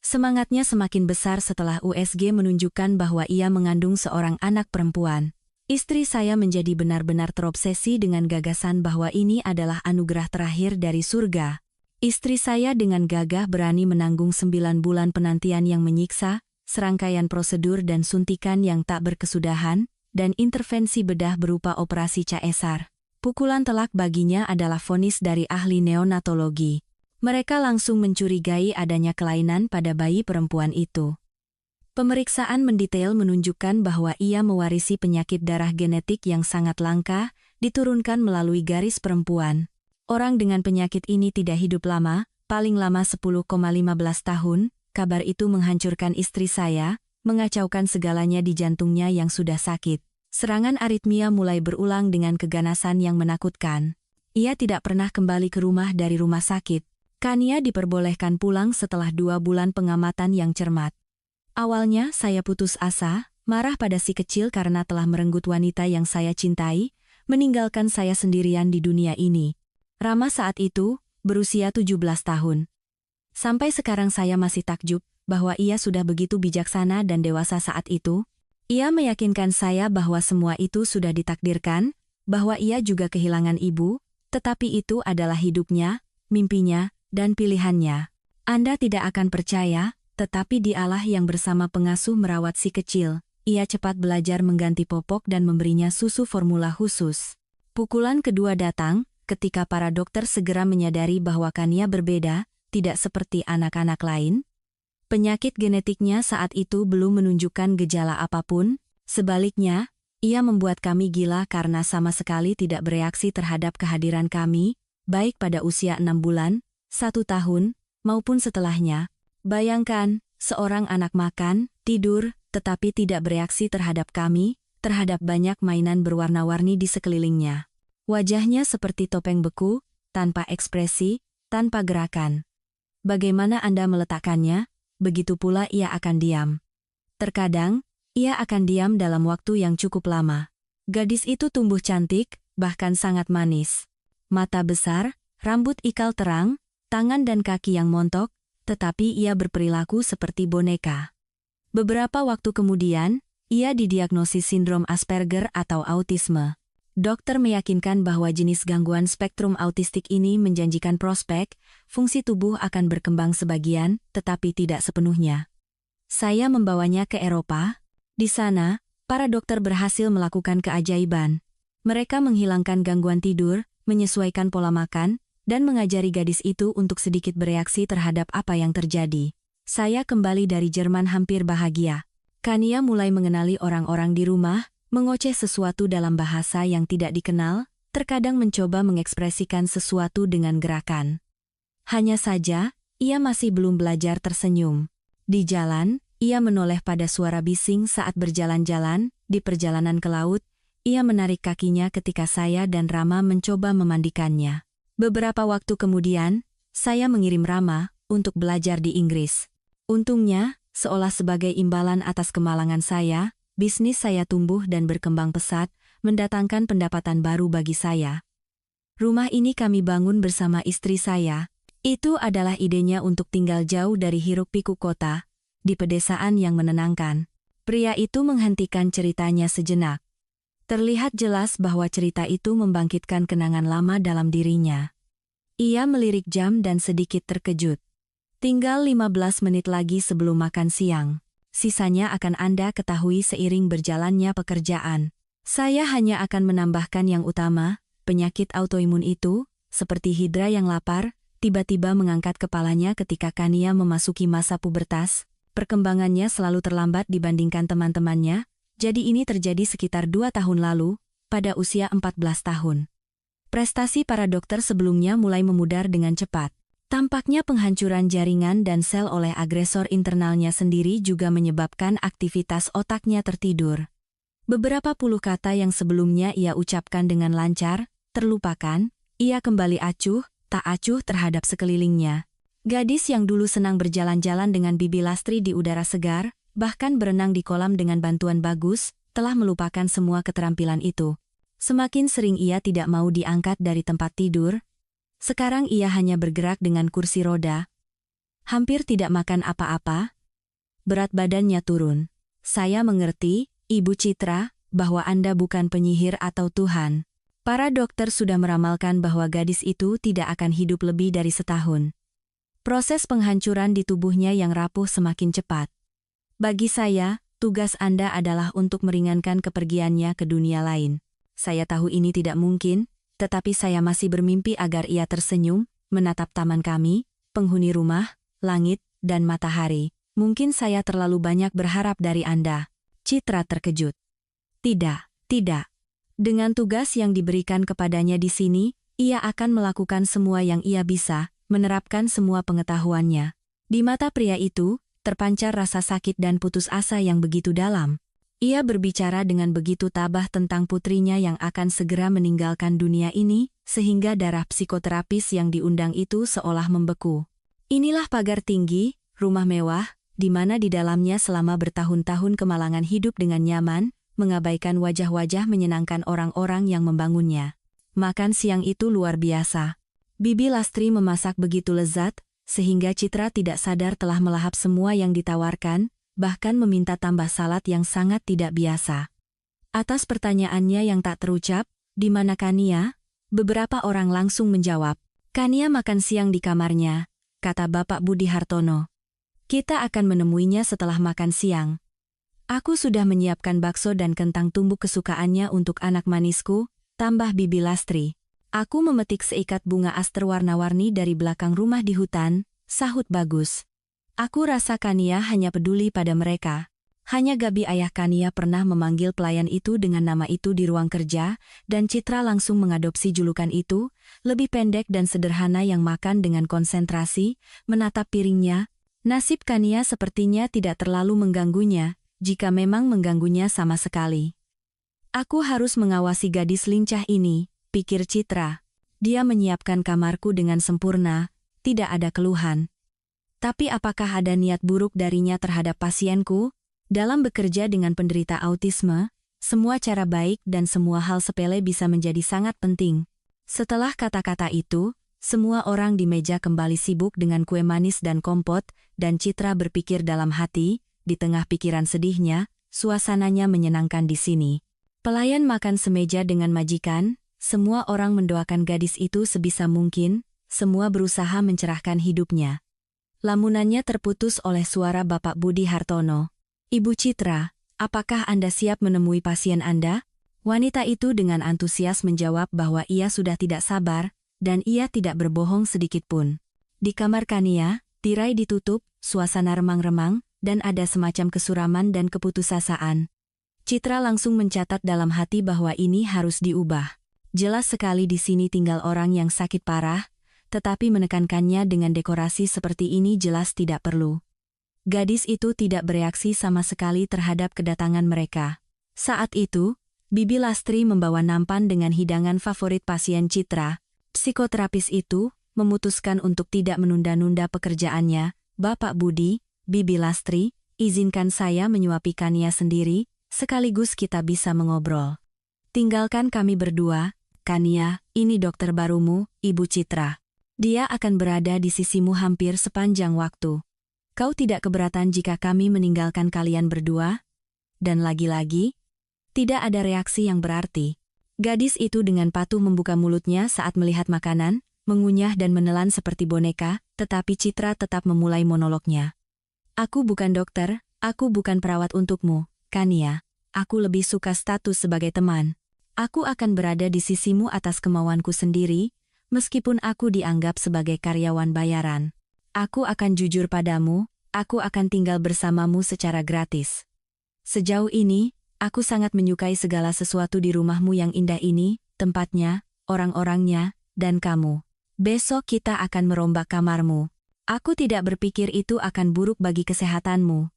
Semangatnya semakin besar setelah USG menunjukkan bahwa ia mengandung seorang anak perempuan. Istri saya menjadi benar-benar terobsesi dengan gagasan bahwa ini adalah anugerah terakhir dari surga. Istri saya dengan gagah berani menanggung 9 bulan penantian yang menyiksa, serangkaian prosedur dan suntikan yang tak berkesudahan, dan intervensi bedah berupa operasi caesar. Pukulan telak baginya adalah vonis dari ahli neonatologi. Mereka langsung mencurigai adanya kelainan pada bayi perempuan itu. Pemeriksaan mendetail menunjukkan bahwa ia mewarisi penyakit darah genetik yang sangat langka, diturunkan melalui garis perempuan. Orang dengan penyakit ini tidak hidup lama, paling lama 10,15 tahun. Kabar itu menghancurkan istri saya, mengacaukan segalanya di jantungnya yang sudah sakit. Serangan aritmia mulai berulang dengan keganasan yang menakutkan. Ia tidak pernah kembali ke rumah dari rumah sakit. Kania diperbolehkan pulang setelah 2 bulan pengamatan yang cermat. Awalnya saya putus asa, marah pada si kecil karena telah merenggut wanita yang saya cintai, meninggalkan saya sendirian di dunia ini. Rama saat itu, berusia 17 tahun. Sampai sekarang saya masih takjub, bahwa ia sudah begitu bijaksana dan dewasa saat itu. Ia meyakinkan saya bahwa semua itu sudah ditakdirkan, bahwa ia juga kehilangan ibu, tetapi itu adalah hidupnya, mimpinya, dan pilihannya. Anda tidak akan percaya, tetapi dialah yang bersama pengasuh merawat si kecil. Ia cepat belajar mengganti popok dan memberinya susu formula khusus. Pukulan kedua datang, ketika para dokter segera menyadari bahwa Kania berbeda, tidak seperti anak-anak lain. Penyakit genetiknya saat itu belum menunjukkan gejala apapun, sebaliknya, ia membuat kami gila karena sama sekali tidak bereaksi terhadap kehadiran kami, baik pada usia 6 bulan, 1 tahun, maupun setelahnya. Bayangkan, seorang anak makan, tidur, tetapi tidak bereaksi terhadap kami, terhadap banyak mainan berwarna-warni di sekelilingnya. Wajahnya seperti topeng beku, tanpa ekspresi, tanpa gerakan. Bagaimana Anda meletakkannya, begitu pula ia akan diam. Terkadang, ia akan diam dalam waktu yang cukup lama. Gadis itu tumbuh cantik, bahkan sangat manis. Mata besar, rambut ikal terang, tangan dan kaki yang montok, tetapi ia berperilaku seperti boneka. Beberapa waktu kemudian, ia didiagnosis sindrom Asperger atau autisme. Dokter meyakinkan bahwa jenis gangguan spektrum autistik ini menjanjikan prospek, fungsi tubuh akan berkembang sebagian, tetapi tidak sepenuhnya. Saya membawanya ke Eropa. Di sana, para dokter berhasil melakukan keajaiban. Mereka menghilangkan gangguan tidur, menyesuaikan pola makan, dan mengajari gadis itu untuk sedikit bereaksi terhadap apa yang terjadi. Saya kembali dari Jerman hampir bahagia. Kania mulai mengenali orang-orang di rumah, mengoceh sesuatu dalam bahasa yang tidak dikenal, terkadang mencoba mengekspresikan sesuatu dengan gerakan. Hanya saja, ia masih belum belajar tersenyum. Di jalan, ia menoleh pada suara bising saat berjalan-jalan, di perjalanan ke laut, ia menarik kakinya ketika saya dan Rama mencoba memandikannya. Beberapa waktu kemudian, saya mengirim Rama untuk belajar di Inggris. Untungnya, seolah sebagai imbalan atas kemalangan saya, bisnis saya tumbuh dan berkembang pesat, mendatangkan pendapatan baru bagi saya. Rumah ini kami bangun bersama istri saya. Itu adalah idenya untuk tinggal jauh dari hiruk-pikuk kota, di pedesaan yang menenangkan. Pria itu menghentikan ceritanya sejenak. Terlihat jelas bahwa cerita itu membangkitkan kenangan lama dalam dirinya. Ia melirik jam dan sedikit terkejut. Tinggal 15 menit lagi sebelum makan siang. Sisanya akan Anda ketahui seiring berjalannya pekerjaan. Saya hanya akan menambahkan yang utama, penyakit autoimun itu, seperti hidra yang lapar, tiba-tiba mengangkat kepalanya ketika Kania memasuki masa pubertas. Perkembangannya selalu terlambat dibandingkan teman-temannya, jadi ini terjadi sekitar 2 tahun lalu, pada usia 14 tahun. Prestasi para dokter sebelumnya mulai memudar dengan cepat. Tampaknya penghancuran jaringan dan sel oleh agresor internalnya sendiri juga menyebabkan aktivitas otaknya tertidur. Beberapa puluh kata yang sebelumnya ia ucapkan dengan lancar, terlupakan, ia kembali acuh, tak acuh terhadap sekelilingnya. Gadis yang dulu senang berjalan-jalan dengan Bibi Lastri di udara segar, bahkan berenang di kolam dengan bantuan bagus, telah melupakan semua keterampilan itu. Semakin sering ia tidak mau diangkat dari tempat tidur. Sekarang ia hanya bergerak dengan kursi roda. Hampir tidak makan apa-apa. Berat badannya turun. Saya mengerti, Ibu Citra, bahwa Anda bukan penyihir atau Tuhan. Para dokter sudah meramalkan bahwa gadis itu tidak akan hidup lebih dari setahun. Proses penghancuran di tubuhnya yang rapuh semakin cepat. Bagi saya, tugas Anda adalah untuk meringankan kepergiannya ke dunia lain. Saya tahu ini tidak mungkin, tetapi saya masih bermimpi agar ia tersenyum, menatap taman kami, penghuni rumah, langit, dan matahari. Mungkin saya terlalu banyak berharap dari Anda. Citra terkejut. Tidak, tidak. Dengan tugas yang diberikan kepadanya di sini, ia akan melakukan semua yang ia bisa, menerapkan semua pengetahuannya. Di mata pria itu, terpancar rasa sakit dan putus asa yang begitu dalam. Ia berbicara dengan begitu tabah tentang putrinya yang akan segera meninggalkan dunia ini, sehingga darah psikoterapis yang diundang itu seolah membeku. Inilah pagar tinggi, rumah mewah, di mana di dalamnya selama bertahun-tahun kemalangan hidup dengan nyaman, mengabaikan wajah-wajah menyenangkan orang-orang yang membangunnya. Makan siang itu luar biasa. Bibi Lastri memasak begitu lezat, sehingga Citra tidak sadar telah melahap semua yang ditawarkan, bahkan meminta tambah salad yang sangat tidak biasa. Atas pertanyaannya yang tak terucap, di mana Kania? Beberapa orang langsung menjawab, Kania makan siang di kamarnya, kata Bapak Budi Hartono. Kita akan menemuinya setelah makan siang. Aku sudah menyiapkan bakso dan kentang tumbuk kesukaannya untuk anak manisku, tambah Bibi Lastri. Aku memetik seikat bunga aster warna-warni dari belakang rumah di hutan, sahut Bagus. Aku rasa Kania hanya peduli pada mereka. Hanya Gabi ayah Kania pernah memanggil pelayan itu dengan nama itu di ruang kerja, dan Citra langsung mengadopsi julukan itu, lebih pendek dan sederhana yang makan dengan konsentrasi, menatap piringnya. Nasib Kania sepertinya tidak terlalu mengganggunya, jika memang mengganggunya sama sekali. Aku harus mengawasi gadis lincah ini, pikir Citra. Dia menyiapkan kamarku dengan sempurna, tidak ada keluhan. Tapi apakah ada niat buruk darinya terhadap pasienku? Dalam bekerja dengan penderita autisme, semua cara baik dan semua hal sepele bisa menjadi sangat penting. Setelah kata-kata itu, semua orang di meja kembali sibuk dengan kue manis dan kompot, dan Citra berpikir dalam hati, di tengah pikiran sedihnya, suasananya menyenangkan di sini. Pelayan makan semeja dengan majikan, semua orang mendoakan gadis itu sebisa mungkin, semua berusaha mencerahkan hidupnya. Lamunannya terputus oleh suara Bapak Budi Hartono. "Ibu Citra, apakah Anda siap menemui pasien Anda?" Wanita itu dengan antusias menjawab bahwa ia sudah tidak sabar, dan ia tidak berbohong sedikitpun. Di kamar Kania, tirai ditutup, suasana remang-remang, dan ada semacam kesuraman dan keputusasaan. Citra langsung mencatat dalam hati bahwa ini harus diubah. Jelas sekali di sini tinggal orang yang sakit parah, tetapi menekankannya dengan dekorasi seperti ini jelas tidak perlu. Gadis itu tidak bereaksi sama sekali terhadap kedatangan mereka. Saat itu, Bibi Lastri membawa nampan dengan hidangan favorit pasien Citra. Psikoterapis itu memutuskan untuk tidak menunda-nunda pekerjaannya. "Bapak Budi, Bibi Lastri, izinkan saya menyuapi Kania sendiri, sekaligus kita bisa mengobrol. Tinggalkan kami berdua, Kania, ini dokter barumu, Ibu Citra. Dia akan berada di sisimu hampir sepanjang waktu. Kau tidak keberatan jika kami meninggalkan kalian berdua?" Dan lagi-lagi, tidak ada reaksi yang berarti. Gadis itu dengan patuh membuka mulutnya saat melihat makanan, mengunyah dan menelan seperti boneka, tetapi Citra tetap memulai monolognya. "Aku bukan dokter, aku bukan perawat untukmu, Kania. Aku lebih suka status sebagai teman. Aku akan berada di sisimu atas kemauanku sendiri, meskipun aku dianggap sebagai karyawan bayaran. Aku akan jujur padamu, aku akan tinggal bersamamu secara gratis. Sejauh ini, aku sangat menyukai segala sesuatu di rumahmu yang indah ini, tempatnya, orang-orangnya, dan kamu. Besok kita akan merombak kamarmu. Aku tidak berpikir itu akan buruk bagi kesehatanmu."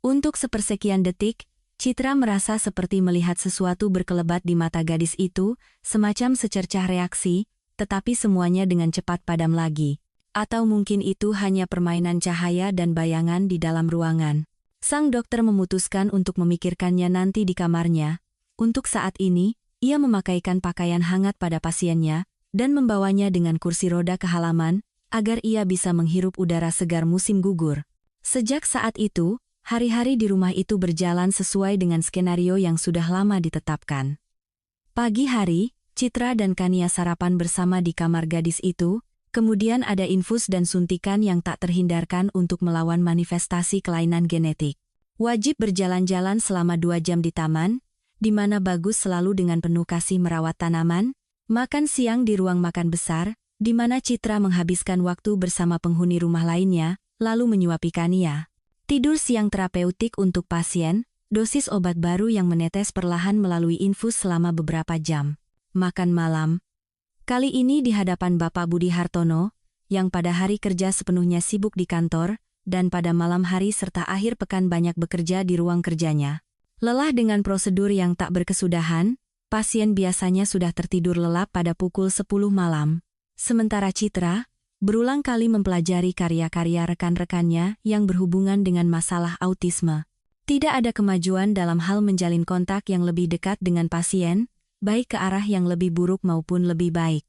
Untuk sepersekian detik, Citra merasa seperti melihat sesuatu berkelebat di mata gadis itu, semacam secercah reaksi, tetapi semuanya dengan cepat padam lagi. Atau mungkin itu hanya permainan cahaya dan bayangan di dalam ruangan. Sang dokter memutuskan untuk memikirkannya nanti di kamarnya. Untuk saat ini, ia memakaikan pakaian hangat pada pasiennya, dan membawanya dengan kursi roda ke halaman, agar ia bisa menghirup udara segar musim gugur. Sejak saat itu, hari-hari di rumah itu berjalan sesuai dengan skenario yang sudah lama ditetapkan. Pagi hari, Citra dan Kania sarapan bersama di kamar gadis itu, kemudian ada infus dan suntikan yang tak terhindarkan untuk melawan manifestasi kelainan genetik. Wajib berjalan-jalan selama 2 jam di taman, di mana Bagus selalu dengan penuh kasih merawat tanaman, makan siang di ruang makan besar, di mana Citra menghabiskan waktu bersama penghuni rumah lainnya, lalu menyuapi Kania. Tidur siang terapeutik untuk pasien, dosis obat baru yang menetes perlahan melalui infus selama beberapa jam. Makan malam. Kali ini di hadapan Bapak Budi Hartono, yang pada hari kerja sepenuhnya sibuk di kantor, dan pada malam hari serta akhir pekan banyak bekerja di ruang kerjanya. Lelah dengan prosedur yang tak berkesudahan, pasien biasanya sudah tertidur lelap pada pukul 10 malam. Sementara Citra berulang kali mempelajari karya-karya rekan-rekannya yang berhubungan dengan masalah autisme. Tidak ada kemajuan dalam hal menjalin kontak yang lebih dekat dengan pasien, baik ke arah yang lebih buruk maupun lebih baik.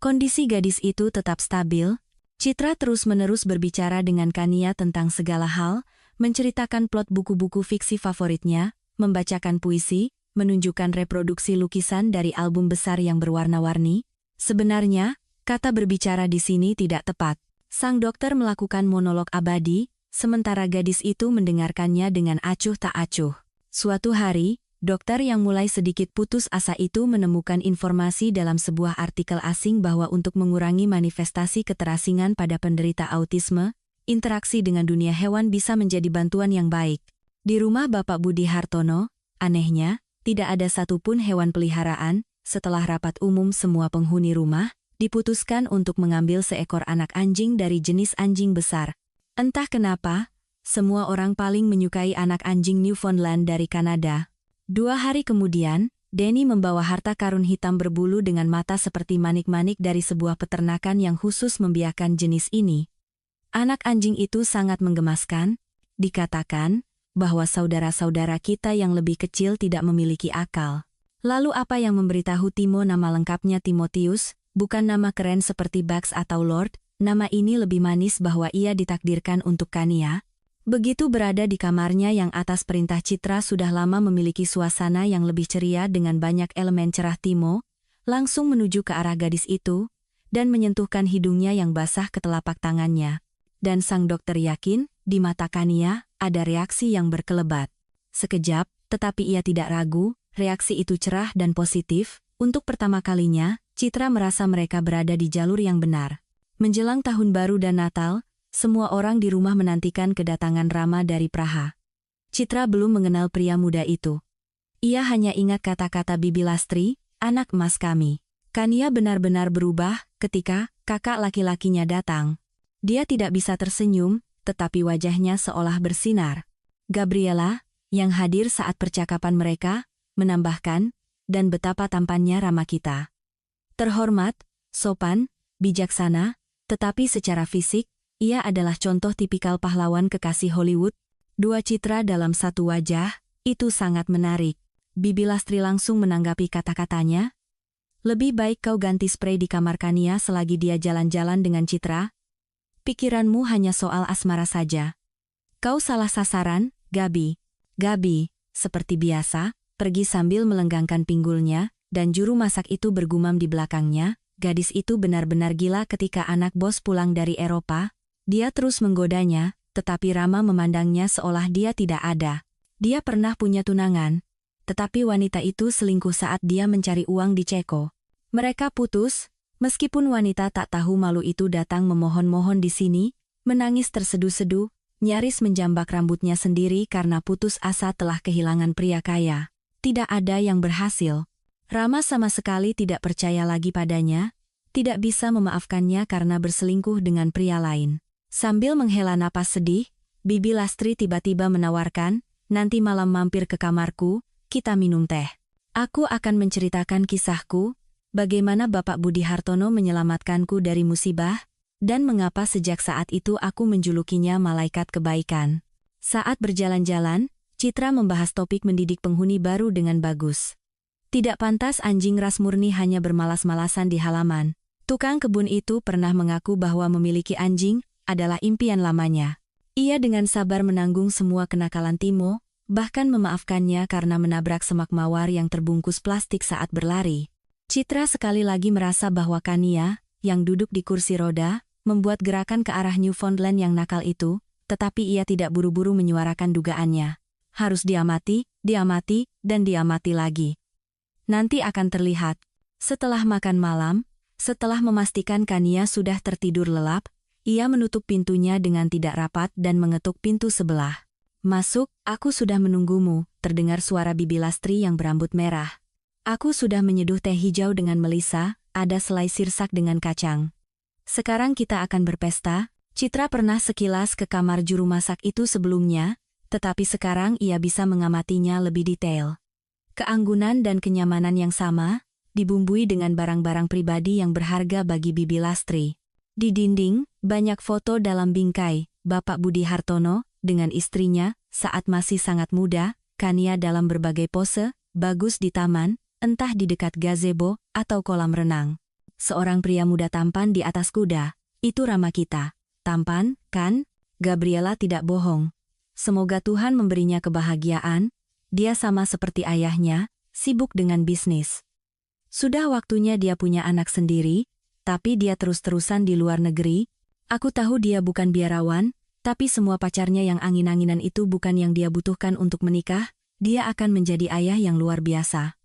Kondisi gadis itu tetap stabil. Citra terus-menerus berbicara dengan Kania tentang segala hal, menceritakan plot buku-buku fiksi favoritnya, membacakan puisi, menunjukkan reproduksi lukisan dari album besar yang berwarna-warni. Sebenarnya, kata berbicara di sini tidak tepat. Sang dokter melakukan monolog abadi, sementara gadis itu mendengarkannya dengan acuh tak acuh. Suatu hari, dokter yang mulai sedikit putus asa itu menemukan informasi dalam sebuah artikel asing bahwa untuk mengurangi manifestasi keterasingan pada penderita autisme, interaksi dengan dunia hewan bisa menjadi bantuan yang baik. Di rumah Bapak Budi Hartono, anehnya, tidak ada satupun hewan peliharaan. Setelah rapat umum semua penghuni rumah, diputuskan untuk mengambil seekor anak anjing dari jenis anjing besar. Entah kenapa, semua orang paling menyukai anak anjing Newfoundland dari Kanada. 2 hari kemudian, Denny membawa harta karun hitam berbulu dengan mata seperti manik-manik dari sebuah peternakan yang khusus membiarkan jenis ini. Anak anjing itu sangat menggemaskan. Dikatakan bahwa saudara-saudara kita yang lebih kecil tidak memiliki akal. Lalu apa yang memberitahu Timo nama lengkapnya Timotius, bukan nama keren seperti Bugs atau Lord? Nama ini lebih manis bahwa ia ditakdirkan untuk Kania. Begitu berada di kamarnya yang atas perintah Citra sudah lama memiliki suasana yang lebih ceria dengan banyak elemen cerah, Timo langsung menuju ke arah gadis itu dan menyentuhkan hidungnya yang basah ke telapak tangannya. Dan sang dokter yakin, di mata Kania ada reaksi yang berkelebat. Sekejap, tetapi ia tidak ragu, reaksi itu cerah dan positif. Untuk pertama kalinya, Citra merasa mereka berada di jalur yang benar. Menjelang Tahun Baru dan Natal, semua orang di rumah menantikan kedatangan Rama dari Praha. Citra belum mengenal pria muda itu. Ia hanya ingat kata-kata Bibi Lastri, anak emas kami. Kania benar-benar berubah ketika kakak laki-lakinya datang. Dia tidak bisa tersenyum, tetapi wajahnya seolah bersinar. Gabriela, yang hadir saat percakapan mereka, menambahkan, dan betapa tampannya Rama kita. Terhormat, sopan, bijaksana, tetapi secara fisik, ia adalah contoh tipikal pahlawan kekasih Hollywood. Dua citra dalam satu wajah, itu sangat menarik. Bibi Lastri langsung menanggapi kata-katanya. Lebih baik kau ganti spray di kamar Kania selagi dia jalan-jalan dengan Citra. Pikiranmu hanya soal asmara saja. Kau salah sasaran, Gabi. Gabi, seperti biasa, pergi sambil melenggangkan pinggulnya, dan juru masak itu bergumam di belakangnya, gadis itu benar-benar gila ketika anak bos pulang dari Eropa. Dia terus menggodanya, tetapi Rama memandangnya seolah dia tidak ada. Dia pernah punya tunangan, tetapi wanita itu selingkuh saat dia mencari uang di Ceko. Mereka putus. Meskipun wanita tak tahu malu itu datang memohon-mohon di sini, menangis terseduh-seduh, nyaris menjambak rambutnya sendiri karena putus asa telah kehilangan pria kaya. Tidak ada yang berhasil. Rama sama sekali tidak percaya lagi padanya, tidak bisa memaafkannya karena berselingkuh dengan pria lain. Sambil menghela napas sedih, Bibi Lastri tiba-tiba menawarkan, nanti malam mampir ke kamarku, kita minum teh. Aku akan menceritakan kisahku, bagaimana Bapak Budi Hartono menyelamatkanku dari musibah, dan mengapa sejak saat itu aku menjulukinya malaikat kebaikan. Saat berjalan-jalan, Citra membahas topik mendidik penghuni baru dengan bagus. Tidak pantas anjing ras murni hanya bermalas-malasan di halaman. Tukang kebun itu pernah mengaku bahwa memiliki anjing adalah impian lamanya. Ia dengan sabar menanggung semua kenakalan Timo, bahkan memaafkannya karena menabrak semak mawar yang terbungkus plastik saat berlari. Citra sekali lagi merasa bahwa Kania, yang duduk di kursi roda, membuat gerakan ke arah Newfoundland yang nakal itu, tetapi ia tidak buru-buru menyuarakan dugaannya. Harus diamati, dan diamati lagi. Nanti akan terlihat. Setelah makan malam, setelah memastikan Kania sudah tertidur lelap, ia menutup pintunya dengan tidak rapat dan mengetuk pintu sebelah. Masuk, aku sudah menunggumu, terdengar suara Bibi Lastri yang berambut merah. Aku sudah menyeduh teh hijau dengan melisa, ada selai sirsak dengan kacang. Sekarang kita akan berpesta. Citra pernah sekilas ke kamar juru masak itu sebelumnya, tetapi sekarang ia bisa mengamatinya lebih detail. Keanggunan dan kenyamanan yang sama, dibumbui dengan barang-barang pribadi yang berharga bagi Bibi Lastri. Di dinding, banyak foto dalam bingkai, Bapak Budi Hartono, dengan istrinya, saat masih sangat muda, Kania dalam berbagai pose, bagus di taman, entah di dekat gazebo atau kolam renang. Seorang pria muda tampan di atas kuda, itu Rama kita. Tampan, kan? Gabriela tidak bohong. Semoga Tuhan memberinya kebahagiaan, dia sama seperti ayahnya, sibuk dengan bisnis. Sudah waktunya dia punya anak sendiri, tapi dia terus-terusan di luar negeri. Aku tahu dia bukan biarawan, tapi semua pacarnya yang angin-anginan itu bukan yang dia butuhkan untuk menikah, dia akan menjadi ayah yang luar biasa.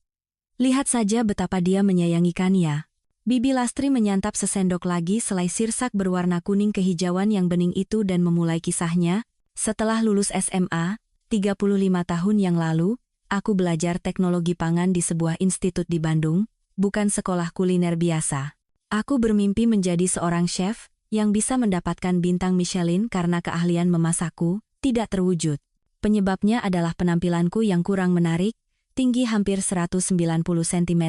Lihat saja betapa dia menyayangi Kania. Bibi Lastri menyantap sesendok lagi selai sirsak berwarna kuning kehijauan yang bening itu dan memulai kisahnya. Setelah lulus SMA, 35 tahun yang lalu, aku belajar teknologi pangan di sebuah institut di Bandung, bukan sekolah kuliner biasa. Aku bermimpi menjadi seorang chef yang bisa mendapatkan bintang Michelin karena keahlian memasakku tidak terwujud. Penyebabnya adalah penampilanku yang kurang menarik, tinggi hampir 190 cm,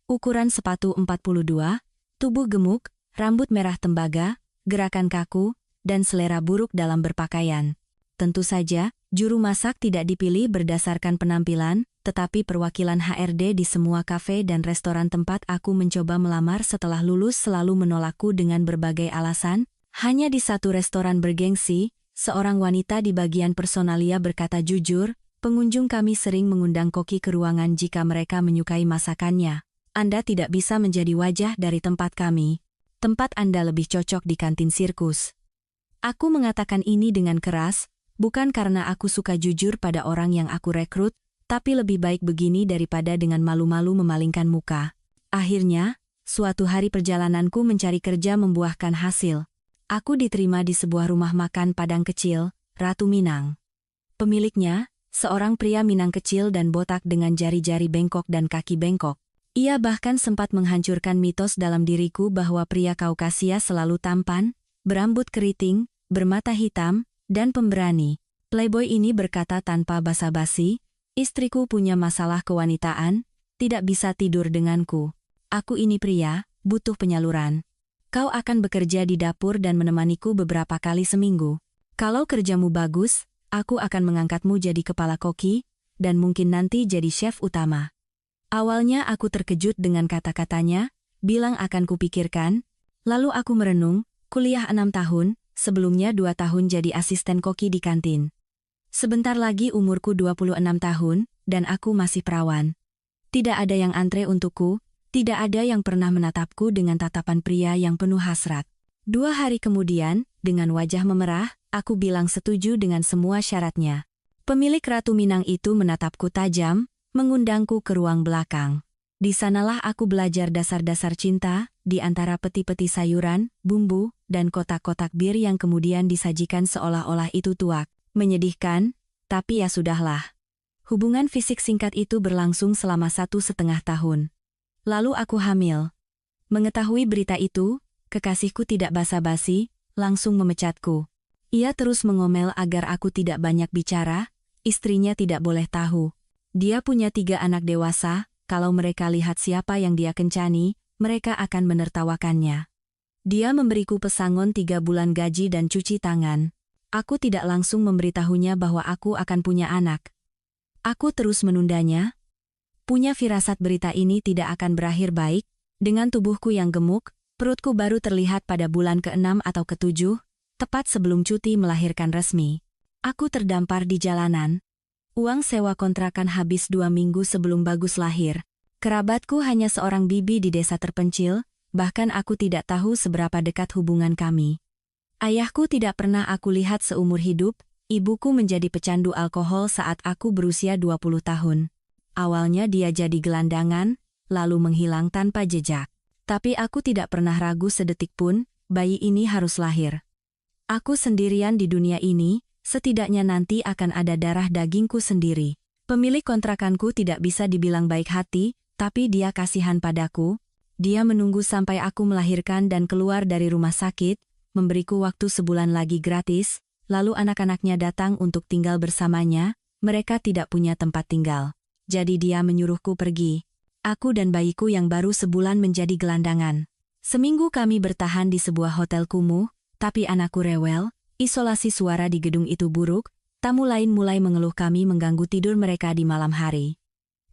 ukuran sepatu 42, tubuh gemuk, rambut merah tembaga, gerakan kaku, dan selera buruk dalam berpakaian. Tentu saja, juru masak tidak dipilih berdasarkan penampilan, tetapi perwakilan HRD di semua kafe dan restoran tempat aku mencoba melamar setelah lulus selalu menolakku dengan berbagai alasan. Hanya di satu restoran bergengsi, seorang wanita di bagian personalia berkata jujur, pengunjung kami sering mengundang koki ke ruangan jika mereka menyukai masakannya. Anda tidak bisa menjadi wajah dari tempat kami. Tempat Anda lebih cocok di kantin sirkus. Aku mengatakan ini dengan keras, bukan karena aku suka jujur pada orang yang aku rekrut, tapi lebih baik begini daripada dengan malu-malu memalingkan muka. Akhirnya, suatu hari perjalananku mencari kerja membuahkan hasil. Aku diterima di sebuah rumah makan Padang kecil, Ratu Minang. Pemiliknya, seorang pria Minang kecil dan botak dengan jari-jari bengkok dan kaki bengkok. Ia bahkan sempat menghancurkan mitos dalam diriku bahwa pria Kaukasia selalu tampan, berambut keriting, bermata hitam, dan pemberani. Playboy ini berkata tanpa basa-basi, istriku punya masalah kewanitaan, tidak bisa tidur denganku. Aku ini pria, butuh penyaluran. Kau akan bekerja di dapur dan menemaniku beberapa kali seminggu. Kalau kerjamu bagus, aku akan mengangkatmu jadi kepala koki, dan mungkin nanti jadi chef utama. Awalnya aku terkejut dengan kata-katanya, bilang akan kupikirkan, lalu aku merenung, kuliah 6 tahun, sebelumnya 2 tahun jadi asisten koki di kantin. Sebentar lagi umurku 26 tahun, dan aku masih perawan. Tidak ada yang antre untukku, tidak ada yang pernah menatapku dengan tatapan pria yang penuh hasrat. 2 hari kemudian, dengan wajah memerah, aku bilang setuju dengan semua syaratnya. Pemilik Ratu Minang itu menatapku tajam, mengundangku ke ruang belakang. Di sanalah aku belajar dasar-dasar cinta, di antara peti-peti sayuran, bumbu, dan kotak-kotak bir yang kemudian disajikan seolah-olah itu tuak, menyedihkan, tapi ya sudahlah. Hubungan fisik singkat itu berlangsung selama 1,5 tahun. Lalu aku hamil. Mengetahui berita itu, kekasihku tidak basa-basi, langsung memecatku. Ia terus mengomel agar aku tidak banyak bicara, istrinya tidak boleh tahu. Dia punya 3 anak dewasa, kalau mereka lihat siapa yang dia kencani, mereka akan menertawakannya. Dia memberiku pesangon 3 bulan gaji dan cuci tangan. Aku tidak langsung memberitahunya bahwa aku akan punya anak. Aku terus menundanya. Punya firasat berita ini tidak akan berakhir baik, dengan tubuhku yang gemuk, perutku baru terlihat pada bulan ke-6 atau ke-7, tepat sebelum cuti melahirkan resmi. Aku terdampar di jalanan. Uang sewa kontrakan habis 2 minggu sebelum Bagus lahir. Kerabatku hanya seorang bibi di desa terpencil, bahkan aku tidak tahu seberapa dekat hubungan kami. Ayahku tidak pernah aku lihat seumur hidup, ibuku menjadi pecandu alkohol saat aku berusia 20 tahun. Awalnya dia jadi gelandangan, lalu menghilang tanpa jejak. Tapi aku tidak pernah ragu sedetik pun, bayi ini harus lahir. Aku sendirian di dunia ini, setidaknya nanti akan ada darah dagingku sendiri. Pemilik kontrakanku tidak bisa dibilang baik hati, tapi dia kasihan padaku. Dia menunggu sampai aku melahirkan dan keluar dari rumah sakit, memberiku waktu sebulan lagi gratis, lalu anak-anaknya datang untuk tinggal bersamanya, mereka tidak punya tempat tinggal. Jadi dia menyuruhku pergi. Aku dan bayiku yang baru sebulan menjadi gelandangan. Seminggu kami bertahan di sebuah hotel kumuh, tapi anakku rewel, isolasi suara di gedung itu buruk, tamu lain mulai mengeluh kami mengganggu tidur mereka di malam hari.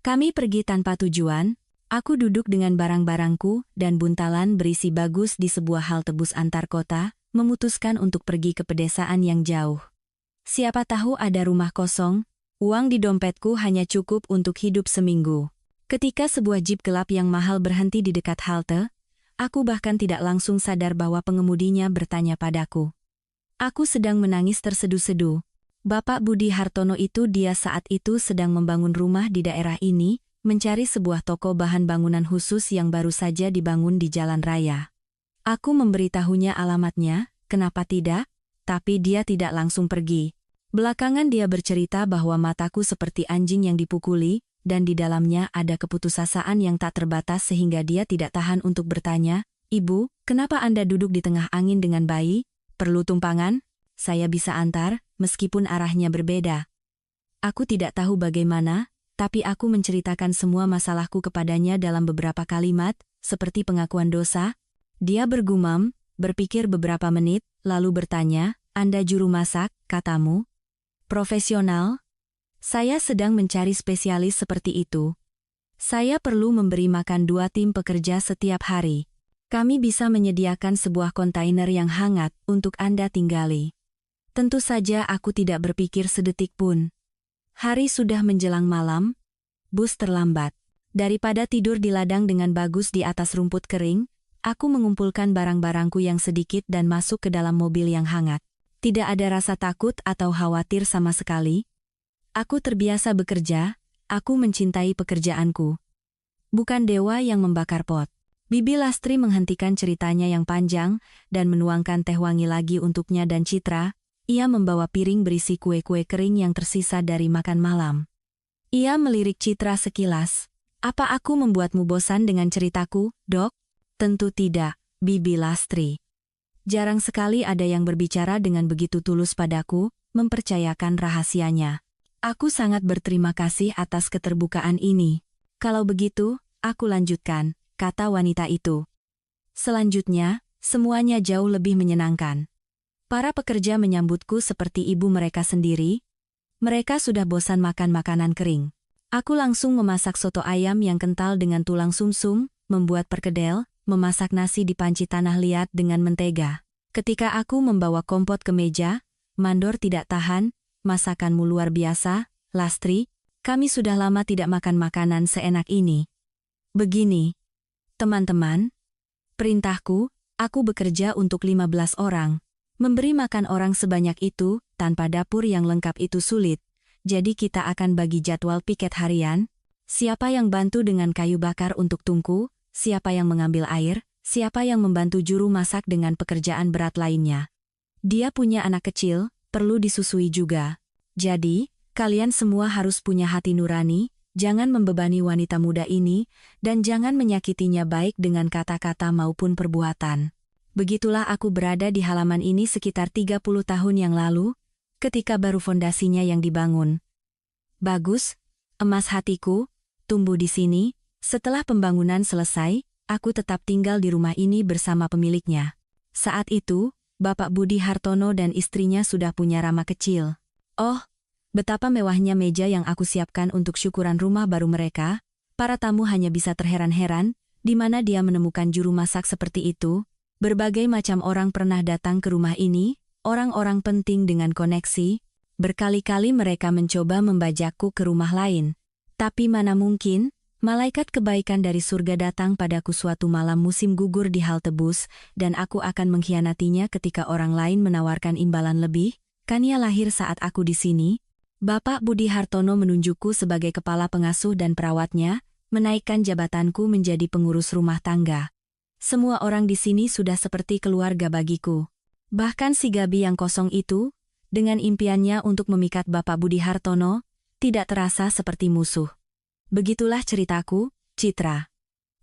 Kami pergi tanpa tujuan, aku duduk dengan barang-barangku dan buntalan berisi Bagus di sebuah halte bus antar kota, memutuskan untuk pergi ke pedesaan yang jauh. Siapa tahu ada rumah kosong, uang di dompetku hanya cukup untuk hidup seminggu. Ketika sebuah jeep gelap yang mahal berhenti di dekat halte, aku bahkan tidak langsung sadar bahwa pengemudinya bertanya padaku. Aku sedang menangis terseduh-seduh. Bapak Budi Hartono itu dia saat itu sedang membangun rumah di daerah ini, mencari sebuah toko bahan bangunan khusus yang baru saja dibangun di jalan raya. Aku memberitahunya alamatnya, kenapa tidak, tapi dia tidak langsung pergi. Belakangan dia bercerita bahwa mataku seperti anjing yang dipukuli, dan di dalamnya ada keputusasaan yang tak terbatas sehingga dia tidak tahan untuk bertanya, "Ibu, kenapa Anda duduk di tengah angin dengan bayi? Perlu tumpangan? Saya bisa antar, meskipun arahnya berbeda." Aku tidak tahu bagaimana, tapi aku menceritakan semua masalahku kepadanya dalam beberapa kalimat, seperti pengakuan dosa. Dia bergumam, berpikir beberapa menit, lalu bertanya, "Anda juru masak, katamu? Profesional? Saya sedang mencari spesialis seperti itu. Saya perlu memberi makan 2 tim pekerja setiap hari. Kami bisa menyediakan sebuah kontainer yang hangat untuk Anda tinggali." Tentu saja aku tidak berpikir sedetik pun. Hari sudah menjelang malam, bus terlambat. Daripada tidur di ladang dengan bagus di atas rumput kering, aku mengumpulkan barang-barangku yang sedikit dan masuk ke dalam mobil yang hangat. Tidak ada rasa takut atau khawatir sama sekali. Aku terbiasa bekerja, aku mencintai pekerjaanku. Bukan dewa yang membakar pot. Bibi Lastri menghentikan ceritanya yang panjang dan menuangkan teh wangi lagi untuknya dan Citra. Ia membawa piring berisi kue-kue kering yang tersisa dari makan malam. Ia melirik Citra sekilas. "Apa aku membuatmu bosan dengan ceritaku, Dok?" "Tentu tidak, Bibi Lastri. Jarang sekali ada yang berbicara dengan begitu tulus padaku, mempercayakan rahasianya. Aku sangat berterima kasih atas keterbukaan ini." "Kalau begitu, aku lanjutkan," kata wanita itu. "Selanjutnya, semuanya jauh lebih menyenangkan. Para pekerja menyambutku seperti ibu mereka sendiri. Mereka sudah bosan makan makanan kering. Aku langsung memasak soto ayam yang kental dengan tulang sumsum, membuat perkedel, memasak nasi di panci tanah liat dengan mentega. Ketika aku membawa kompot ke meja, Mandor tidak tahan, "Masakanmu luar biasa, Lastri. Kami sudah lama tidak makan makanan seenak ini." "Begini, teman-teman. Perintahku, aku bekerja untuk 15 orang. Memberi makan orang sebanyak itu, tanpa dapur yang lengkap itu sulit. Jadi kita akan bagi jadwal piket harian. Siapa yang bantu dengan kayu bakar untuk tungku, siapa yang mengambil air, siapa yang membantu juru masak dengan pekerjaan berat lainnya. Dia punya anak kecil, perlu disusui juga. Jadi, kalian semua harus punya hati nurani, jangan membebani wanita muda ini, dan jangan menyakitinya baik dengan kata-kata maupun perbuatan." Begitulah aku berada di halaman ini sekitar 30 tahun yang lalu, ketika baru fondasinya yang dibangun. Bagus, emas hatiku, tumbuh di sini. Setelah pembangunan selesai, aku tetap tinggal di rumah ini bersama pemiliknya. Saat itu, Bapak Budi Hartono dan istrinya sudah punya Rama kecil. Oh, betapa mewahnya meja yang aku siapkan untuk syukuran rumah baru mereka. Para tamu hanya bisa terheran-heran, di mana dia menemukan juru masak seperti itu. Berbagai macam orang pernah datang ke rumah ini, orang-orang penting dengan koneksi. Berkali-kali mereka mencoba membajakku ke rumah lain. Tapi mana mungkin, malaikat kebaikan dari surga datang padaku suatu malam musim gugur di halte bus, dan aku akan mengkhianatinya ketika orang lain menawarkan imbalan lebih. Kan ia lahir saat aku di sini. Bapak Budi Hartono menunjukku sebagai kepala pengasuh dan perawatnya, menaikkan jabatanku menjadi pengurus rumah tangga. Semua orang di sini sudah seperti keluarga bagiku. Bahkan si Gabi yang kosong itu, dengan impiannya untuk memikat Bapak Budi Hartono, tidak terasa seperti musuh. Begitulah ceritaku, Citra.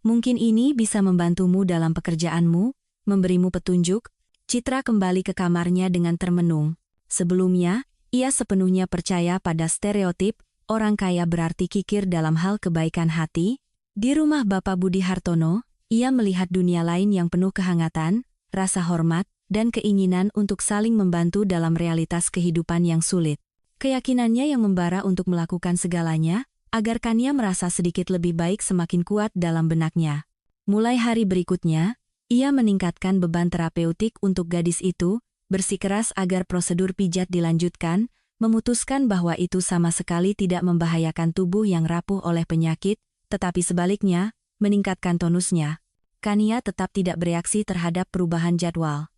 Mungkin ini bisa membantumu dalam pekerjaanmu, memberimu petunjuk. Citra kembali ke kamarnya dengan termenung. Sebelumnya, ia sepenuhnya percaya pada stereotip, orang kaya berarti kikir dalam hal kebaikan hati. Di rumah Bapak Budi Hartono, ia melihat dunia lain yang penuh kehangatan, rasa hormat, dan keinginan untuk saling membantu dalam realitas kehidupan yang sulit. Keyakinannya yang membara untuk melakukan segalanya, agar Kania merasa sedikit lebih baik semakin kuat dalam benaknya. Mulai hari berikutnya, ia meningkatkan beban terapeutik untuk gadis itu, bersikeras agar prosedur pijat dilanjutkan, memutuskan bahwa itu sama sekali tidak membahayakan tubuh yang rapuh oleh penyakit, tetapi sebaliknya, meningkatkan tonusnya. Kania tetap tidak bereaksi terhadap perubahan jadwal.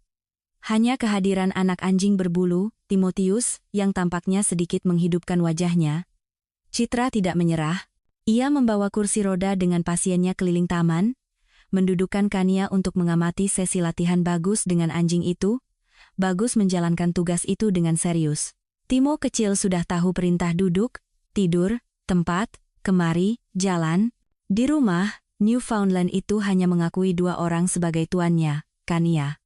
Hanya kehadiran anak anjing berbulu, Timotius, yang tampaknya sedikit menghidupkan wajahnya. Citra tidak menyerah. Ia membawa kursi roda dengan pasiennya keliling taman, mendudukkan Kania untuk mengamati sesi latihan Bagus dengan anjing itu. Bagus menjalankan tugas itu dengan serius. Timo kecil sudah tahu perintah duduk, tidur, tempat, kemari, jalan. Di rumah, Newfoundland itu hanya mengakui 2 orang sebagai tuannya, Kania.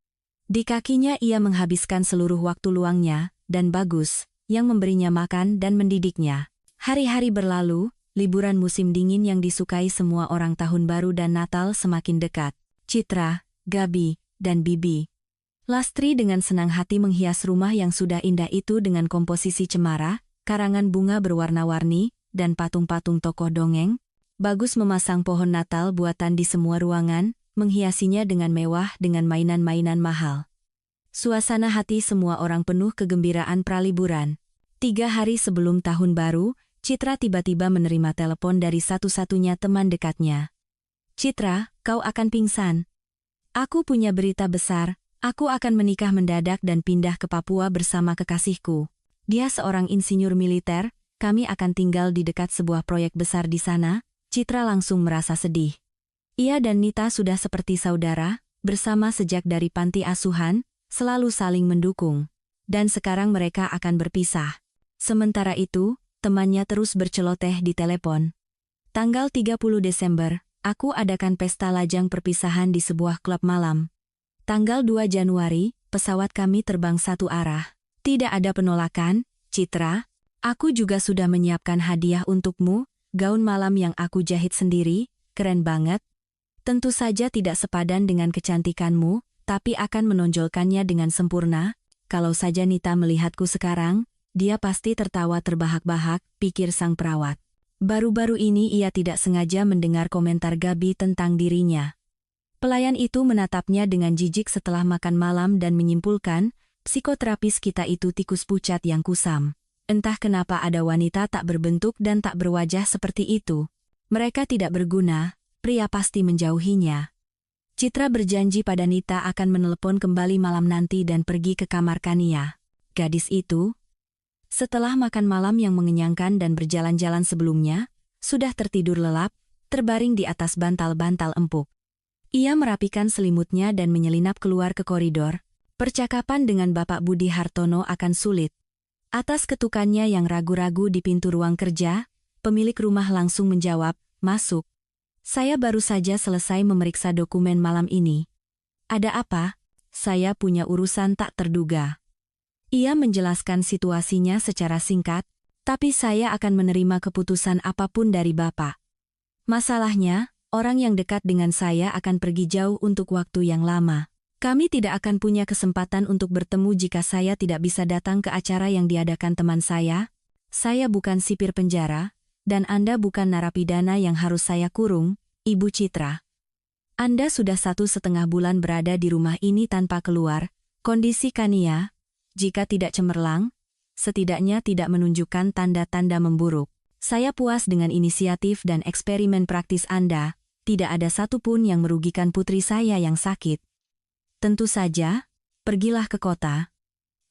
Di kakinya ia menghabiskan seluruh waktu luangnya, dan Bagus, yang memberinya makan dan mendidiknya. Hari-hari berlalu, liburan musim dingin yang disukai semua orang Tahun Baru dan Natal semakin dekat. Citra, Gabi, dan Bibi Lastri dengan senang hati menghias rumah yang sudah indah itu dengan komposisi cemara, karangan bunga berwarna-warni, dan patung-patung tokoh dongeng. Bagus memasang pohon Natal buatan di semua ruangan, menghiasinya dengan mewah dengan mainan-mainan mahal. Suasana hati semua orang penuh kegembiraan praliburan. 3 hari sebelum Tahun Baru, Citra tiba-tiba menerima telepon dari satu-satunya teman dekatnya. "Citra, kau akan pingsan. Aku punya berita besar, aku akan menikah mendadak dan pindah ke Papua bersama kekasihku. Dia seorang insinyur militer, kami akan tinggal di dekat sebuah proyek besar di sana." Citra langsung merasa sedih. Ia dan Nita sudah seperti saudara, bersama sejak dari panti asuhan, selalu saling mendukung. Dan sekarang mereka akan berpisah. Sementara itu, temannya terus berceloteh di telepon. "Tanggal 30 Desember, aku adakan pesta lajang perpisahan di sebuah klub malam. Tanggal 2 Januari, pesawat kami terbang satu arah. Tidak ada penolakan, Citra. Aku juga sudah menyiapkan hadiah untukmu, gaun malam yang aku jahit sendiri, keren banget. Tentu saja tidak sepadan dengan kecantikanmu, tapi akan menonjolkannya dengan sempurna. Kalau saja Nita melihatku sekarang, dia pasti tertawa terbahak-bahak," pikir sang perawat. Baru-baru ini ia tidak sengaja mendengar komentar Gabi tentang dirinya. Pelayan itu menatapnya dengan jijik setelah makan malam dan menyimpulkan, psikoterapis kita itu tikus pucat yang kusam. Entah kenapa ada wanita tak berbentuk dan tak berwajah seperti itu. Mereka tidak berguna, pria pasti menjauhinya. Citra berjanji pada Nita akan menelepon kembali malam nanti dan pergi ke kamar Kania. Gadis itu, setelah makan malam yang mengenyangkan dan berjalan-jalan sebelumnya, sudah tertidur lelap, terbaring di atas bantal-bantal empuk. Ia merapikan selimutnya dan menyelinap keluar ke koridor. Percakapan dengan Bapak Budi Hartono akan sulit. Atas ketukannya yang ragu-ragu di pintu ruang kerja, pemilik rumah langsung menjawab, "Masuk. Saya baru saja selesai memeriksa dokumen malam ini." "Ada apa?" "Saya punya urusan tak terduga." Ia menjelaskan situasinya secara singkat, "Tapi saya akan menerima keputusan apapun dari Bapak. Masalahnya, orang yang dekat dengan saya akan pergi jauh untuk waktu yang lama. Kami tidak akan punya kesempatan untuk bertemu jika saya tidak bisa datang ke acara yang diadakan teman saya. Saya bukan sipir penjara, dan Anda bukan narapidana yang harus saya kurung, Ibu Citra. Anda sudah 1,5 bulan berada di rumah ini tanpa keluar. Kondisi Kania, jika tidak cemerlang, setidaknya tidak menunjukkan tanda-tanda memburuk. Saya puas dengan inisiatif dan eksperimen praktis Anda. Tidak ada satupun yang merugikan putri saya yang sakit. Tentu saja, pergilah ke kota.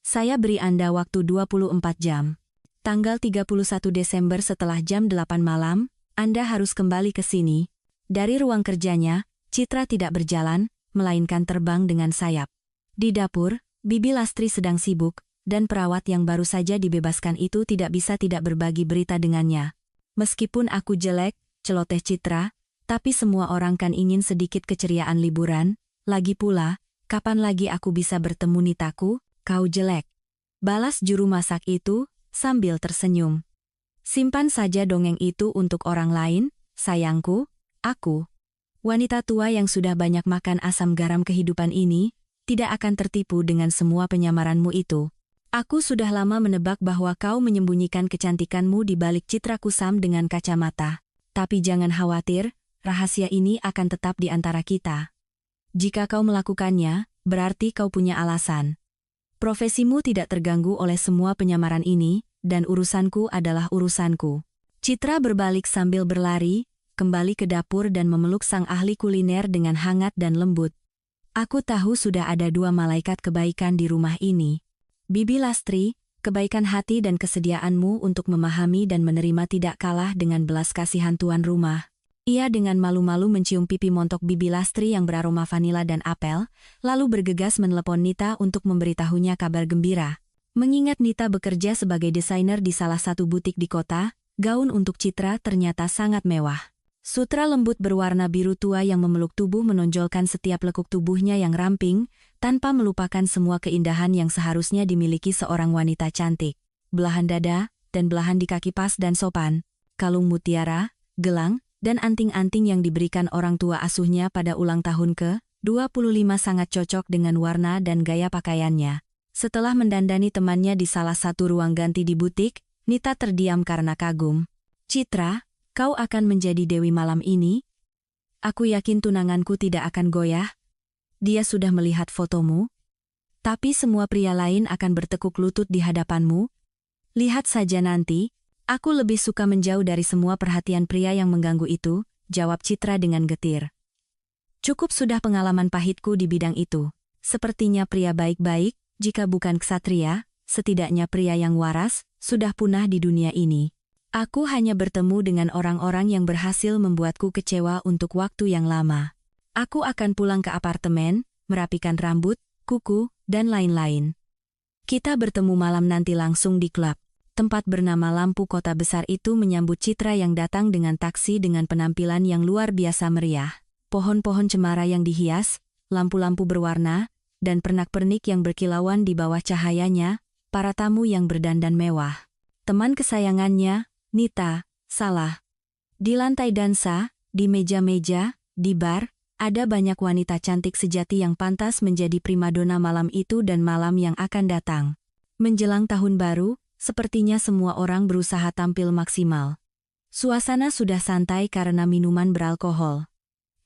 Saya beri Anda waktu 24 jam. Tanggal 31 Desember setelah jam 8 malam, Anda harus kembali ke sini." Dari ruang kerjanya, Citra tidak berjalan, melainkan terbang dengan sayap. Di dapur, Bibi Lastri sedang sibuk, dan perawat yang baru saja dibebaskan itu tidak bisa tidak berbagi berita dengannya. "Meskipun aku jelek," celoteh Citra, "tapi semua orang kan ingin sedikit keceriaan liburan. Lagi pula, kapan lagi aku bisa bertemu Nitaku?" "Kau jelek," balas juru masak itu, sambil tersenyum. "Simpan saja dongeng itu untuk orang lain, sayangku. Aku, wanita tua yang sudah banyak makan asam garam kehidupan ini, tidak akan tertipu dengan semua penyamaranmu itu. Aku sudah lama menebak bahwa kau menyembunyikan kecantikanmu di balik citra kusam dengan kacamata. Tapi jangan khawatir, rahasia ini akan tetap di antara kita. Jika kau melakukannya, berarti kau punya alasan. Profesimu tidak terganggu oleh semua penyamaran ini, dan urusanku adalah urusanku." Citra berbalik sambil berlari, kembali ke dapur dan memeluk sang ahli kuliner dengan hangat dan lembut. "Aku tahu sudah ada 2 malaikat kebaikan di rumah ini. Bibi Lastri, kebaikan hati dan kesediaanmu untuk memahami dan menerima tidak kalah dengan belas kasihan tuan rumah." Ia dengan malu-malu mencium pipi montok Bibi Lastri yang beraroma vanila dan apel, lalu bergegas menelepon Nita untuk memberitahunya kabar gembira. Mengingat Nita bekerja sebagai desainer di salah satu butik di kota, gaun untuk Citra ternyata sangat mewah. Sutra lembut berwarna biru tua yang memeluk tubuh menonjolkan setiap lekuk tubuhnya yang ramping, tanpa melupakan semua keindahan yang seharusnya dimiliki seorang wanita cantik. Belahan dada, dan belahan di kaki pas dan sopan. kalung mutiara, gelang, dan anting-anting yang diberikan orang tua asuhnya pada ulang tahun ke-25 sangat cocok dengan warna dan gaya pakaiannya. Setelah mendandani temannya di salah satu ruang ganti di butik, Nita terdiam karena kagum. "Citra, kau akan menjadi dewi malam ini? Aku yakin tunanganku tidak akan goyah. Dia sudah melihat fotomu. Tapi semua pria lain akan bertekuk lutut di hadapanmu. Lihat saja nanti, aku lebih suka menjauh dari semua perhatian pria yang mengganggu itu," jawab Citra dengan getir. "Cukup sudah pengalaman pahitku di bidang itu. Sepertinya pria baik-baik, jika bukan ksatria, setidaknya pria yang waras, sudah punah di dunia ini. Aku hanya bertemu dengan orang-orang yang berhasil membuatku kecewa untuk waktu yang lama. Aku akan pulang ke apartemen, merapikan rambut, kuku, dan lain-lain. Kita bertemu malam nanti langsung di klub." Tempat bernama Lampu Kota Besar itu menyambut Citra yang datang dengan taksi dengan penampilan yang luar biasa meriah. Pohon-pohon cemara yang dihias, lampu-lampu berwarna, dan pernak-pernik yang berkilauan di bawah cahayanya, para tamu yang berdandan mewah. Teman kesayangannya, Nita, salah. Di lantai dansa, di meja-meja, di bar, ada banyak wanita cantik sejati yang pantas menjadi primadona malam itu dan malam yang akan datang. Menjelang tahun baru, sepertinya semua orang berusaha tampil maksimal. Suasana sudah santai karena minuman beralkohol.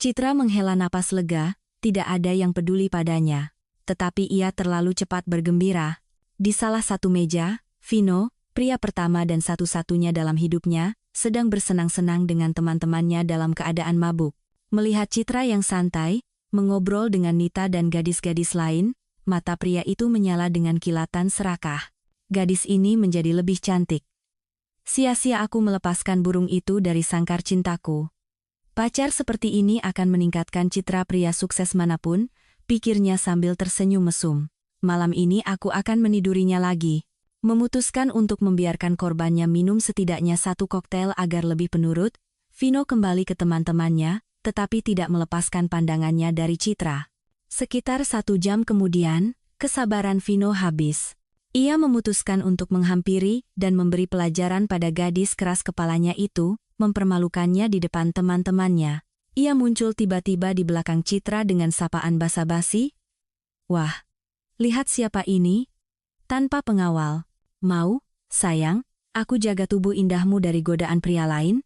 Citra menghela napas lega, tidak ada yang peduli padanya. Tetapi ia terlalu cepat bergembira. Di salah satu meja, Vino, pria pertama dan satu-satunya dalam hidupnya, sedang bersenang-senang dengan teman-temannya dalam keadaan mabuk. Melihat Citra yang santai, mengobrol dengan Nita dan gadis-gadis lain, mata pria itu menyala dengan kilatan serakah. Gadis ini menjadi lebih cantik. Sia-sia aku melepaskan burung itu dari sangkar cintaku. Pacar seperti ini akan meningkatkan citra pria sukses manapun, pikirnya sambil tersenyum mesum. Malam ini aku akan menidurinya lagi. Memutuskan untuk membiarkan korbannya minum setidaknya satu koktail agar lebih penurut, Vino kembali ke teman-temannya, tetapi tidak melepaskan pandangannya dari Citra. Sekitar 1 jam kemudian, kesabaran Vino habis. Ia memutuskan untuk menghampiri dan memberi pelajaran pada gadis keras kepalanya itu, mempermalukannya di depan teman-temannya. Ia muncul tiba-tiba di belakang Citra dengan sapaan basa-basi. "Wah, lihat siapa ini? Tanpa pengawal. Mau, sayang, aku jaga tubuh indahmu dari godaan pria lain?"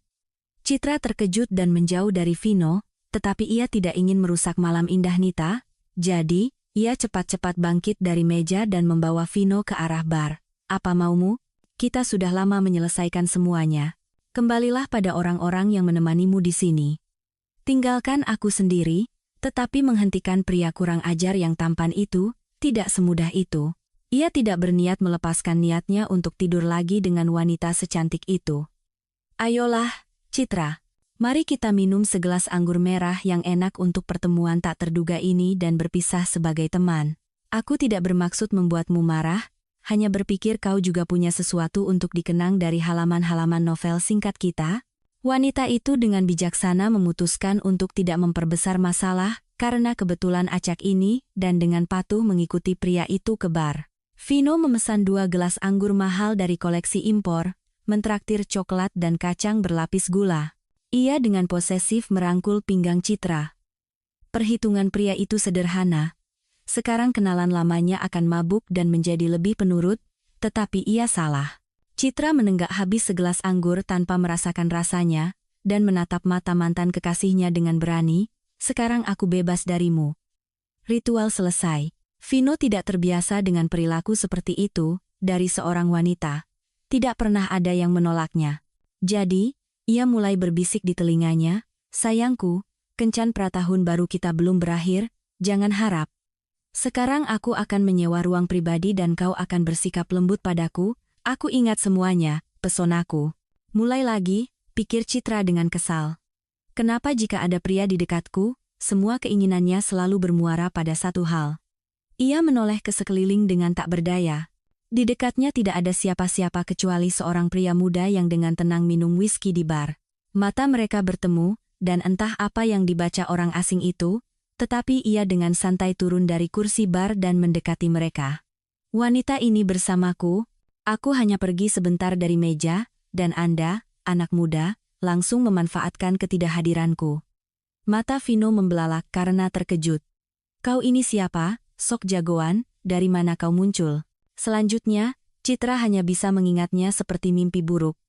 Citra terkejut dan menjauh dari Vino, tetapi ia tidak ingin merusak malam indah Nita, jadi ia cepat-cepat bangkit dari meja dan membawa Vino ke arah bar. "Apa maumu? Kita sudah lama menyelesaikan semuanya. Kembalilah pada orang-orang yang menemanimu di sini. Tinggalkan aku sendiri," tetapi menghentikan pria kurang ajar yang tampan itu, tidak semudah itu. Ia tidak berniat melepaskan niatnya untuk tidur lagi dengan wanita secantik itu. "Ayolah, Citra, mari kita minum segelas anggur merah yang enak untuk pertemuan tak terduga ini dan berpisah sebagai teman. Aku tidak bermaksud membuatmu marah, hanya berpikir kau juga punya sesuatu untuk dikenang dari halaman-halaman novel singkat kita." Wanita itu dengan bijaksana memutuskan untuk tidak memperbesar masalah, karena kebetulan acak ini, dan dengan patuh mengikuti pria itu ke bar. Vino memesan 2 gelas anggur mahal dari koleksi impor, mentraktir coklat dan kacang berlapis gula. Ia dengan posesif merangkul pinggang Citra. Perhitungan pria itu sederhana. Sekarang kenalan lamanya akan mabuk dan menjadi lebih penurut, tetapi ia salah. Citra menenggak habis segelas anggur tanpa merasakan rasanya, dan menatap mata mantan kekasihnya dengan berani. "Sekarang aku bebas darimu." Ritual selesai. Vino tidak terbiasa dengan perilaku seperti itu, dari seorang wanita. Tidak pernah ada yang menolaknya. Jadi, ia mulai berbisik di telinganya, "Sayangku, kencan pratahun baru kita belum berakhir, jangan harap. Sekarang aku akan menyewa ruang pribadi dan kau akan bersikap lembut padaku, aku ingat semuanya, pesonaku." "Mulai lagi," pikir Citra dengan kesal. Kenapa jika ada pria di dekatku, semua keinginannya selalu bermuara pada satu hal? Ia menoleh ke sekeliling dengan tak berdaya. Di dekatnya tidak ada siapa-siapa kecuali seorang pria muda yang dengan tenang minum whisky di bar. Mata mereka bertemu, dan entah apa yang dibaca orang asing itu, tetapi ia dengan santai turun dari kursi bar dan mendekati mereka. "Wanita ini bersamaku, aku hanya pergi sebentar dari meja, dan Anda, anak muda, langsung memanfaatkan ketidakhadiranku. Mata Vino membelalak karena terkejut. Kau ini siapa, sok jagoan, dari mana kau muncul? Selanjutnya, Citra hanya bisa mengingatnya seperti mimpi buruk.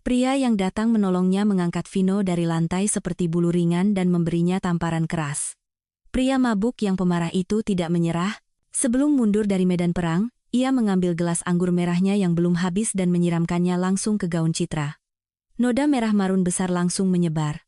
Pria yang datang menolongnya mengangkat Vino dari lantai seperti bulu ringan dan memberinya tamparan keras. Pria mabuk yang pemarah itu tidak menyerah. Sebelum mundur dari medan perang, ia mengambil gelas anggur merahnya yang belum habis dan menyiramkannya langsung ke gaun Citra. Noda merah marun besar langsung menyebar.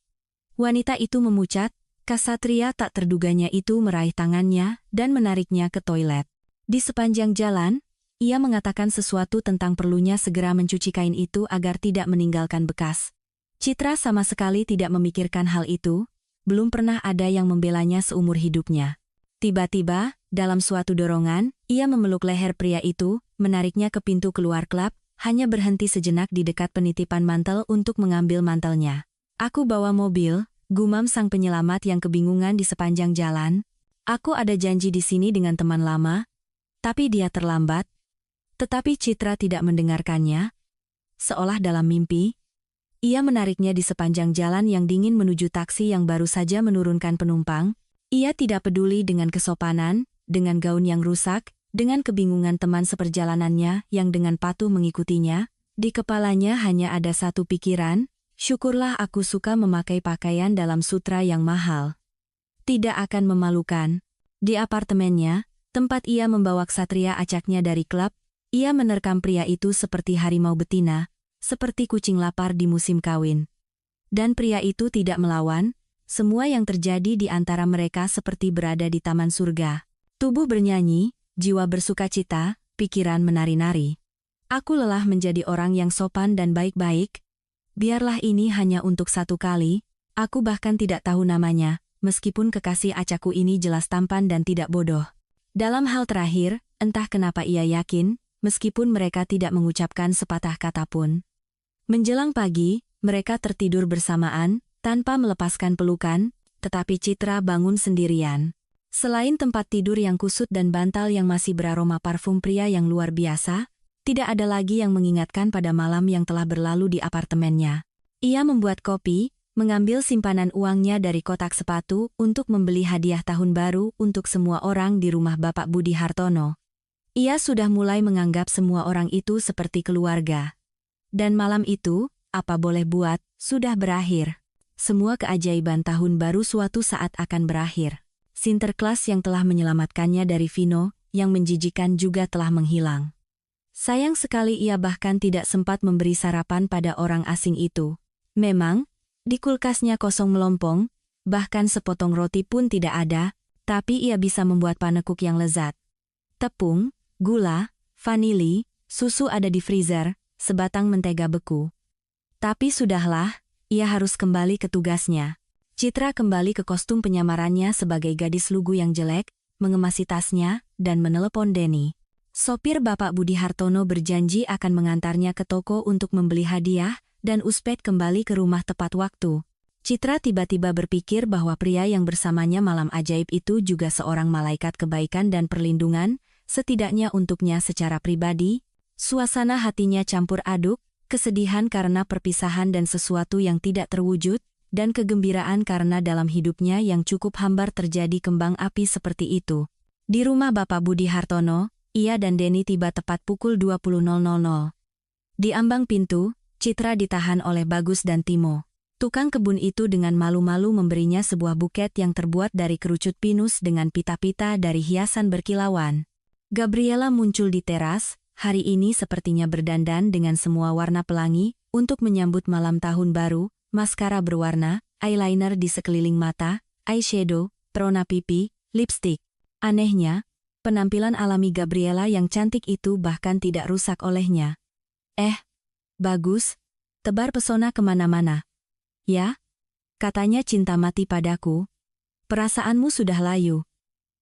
Wanita itu memucat, kasatria tak terduganya itu meraih tangannya dan menariknya ke toilet. Di sepanjang jalan, ia mengatakan sesuatu tentang perlunya segera mencuci kain itu agar tidak meninggalkan bekas. Citra sama sekali tidak memikirkan hal itu, belum pernah ada yang membelanya seumur hidupnya. Tiba-tiba, dalam suatu dorongan, ia memeluk leher pria itu, menariknya ke pintu keluar klub, hanya berhenti sejenak di dekat penitipan mantel untuk mengambil mantelnya. Aku bawa mobil, gumam sang penyelamat yang kebingungan di sepanjang jalan. Aku ada janji di sini dengan teman lama, tapi dia terlambat. Tetapi Citra tidak mendengarkannya. Seolah dalam mimpi, ia menariknya di sepanjang jalan yang dingin menuju taksi yang baru saja menurunkan penumpang. Ia tidak peduli dengan kesopanan, dengan gaun yang rusak, dengan kebingungan teman seperjalanannya yang dengan patuh mengikutinya. Di kepalanya hanya ada satu pikiran, syukurlah aku suka memakai pakaian dalam sutra yang mahal. Tidak akan memalukan. Di apartemennya, tempat ia membawa ksatria acaknya dari klub, ia menerkam pria itu seperti harimau betina, seperti kucing lapar di musim kawin. Dan pria itu tidak melawan, semua yang terjadi di antara mereka seperti berada di taman surga. Tubuh bernyanyi, jiwa bersukacita, pikiran menari-nari. Aku lelah menjadi orang yang sopan dan baik-baik. Biarlah ini hanya untuk satu kali, aku bahkan tidak tahu namanya, meskipun kekasih acakku ini jelas tampan dan tidak bodoh. Dalam hal terakhir, entah kenapa ia yakin, meskipun mereka tidak mengucapkan sepatah kata pun. Menjelang pagi, mereka tertidur bersamaan, tanpa melepaskan pelukan, tetapi Citra bangun sendirian. Selain tempat tidur yang kusut dan bantal yang masih beraroma parfum pria yang luar biasa, tidak ada lagi yang mengingatkan pada malam yang telah berlalu di apartemennya. Ia membuat kopi, mengambil simpanan uangnya dari kotak sepatu untuk membeli hadiah tahun baru untuk semua orang di rumah Bapak Budi Hartono. Ia sudah mulai menganggap semua orang itu seperti keluarga. Dan malam itu, apa boleh buat, sudah berakhir. Semua keajaiban tahun baru suatu saat akan berakhir. Sinterklas yang telah menyelamatkannya dari Vino, yang menjijikan juga telah menghilang. Sayang sekali ia bahkan tidak sempat memberi sarapan pada orang asing itu. Memang, di kulkasnya kosong melompong, bahkan sepotong roti pun tidak ada, tapi ia bisa membuat panekuk yang lezat. Tepung, gula, vanili, susu ada di freezer, sebatang mentega beku. Tapi sudahlah, ia harus kembali ke tugasnya. Citra kembali ke kostum penyamarannya sebagai gadis lugu yang jelek, mengemasi tasnya, dan menelepon Denny. Sopir Bapak Budi Hartono berjanji akan mengantarnya ke toko untuk membeli hadiah, dan Usped kembali ke rumah tepat waktu. Citra tiba-tiba berpikir bahwa pria yang bersamanya malam ajaib itu juga seorang malaikat kebaikan dan perlindungan, setidaknya untuknya secara pribadi. Suasana hatinya campur aduk, kesedihan karena perpisahan dan sesuatu yang tidak terwujud, dan kegembiraan karena dalam hidupnya yang cukup hambar terjadi kembang api seperti itu. Di rumah Bapak Budi Hartono, ia dan Denny tiba tepat pukul 20.00. Di ambang pintu, Citra ditahan oleh Bagus dan Timo. Tukang kebun itu dengan malu-malu memberinya sebuah buket yang terbuat dari kerucut pinus dengan pita-pita dari hiasan berkilauan. Gabriela muncul di teras, hari ini sepertinya berdandan dengan semua warna pelangi, untuk menyambut malam tahun baru, maskara berwarna, eyeliner di sekeliling mata, eyeshadow, perona pipi, lipstik. Anehnya, penampilan alami Gabriela yang cantik itu bahkan tidak rusak olehnya. Bagus, tebar pesona kemana-mana. Ya? Katanya cinta mati padaku. Perasaanmu sudah layu.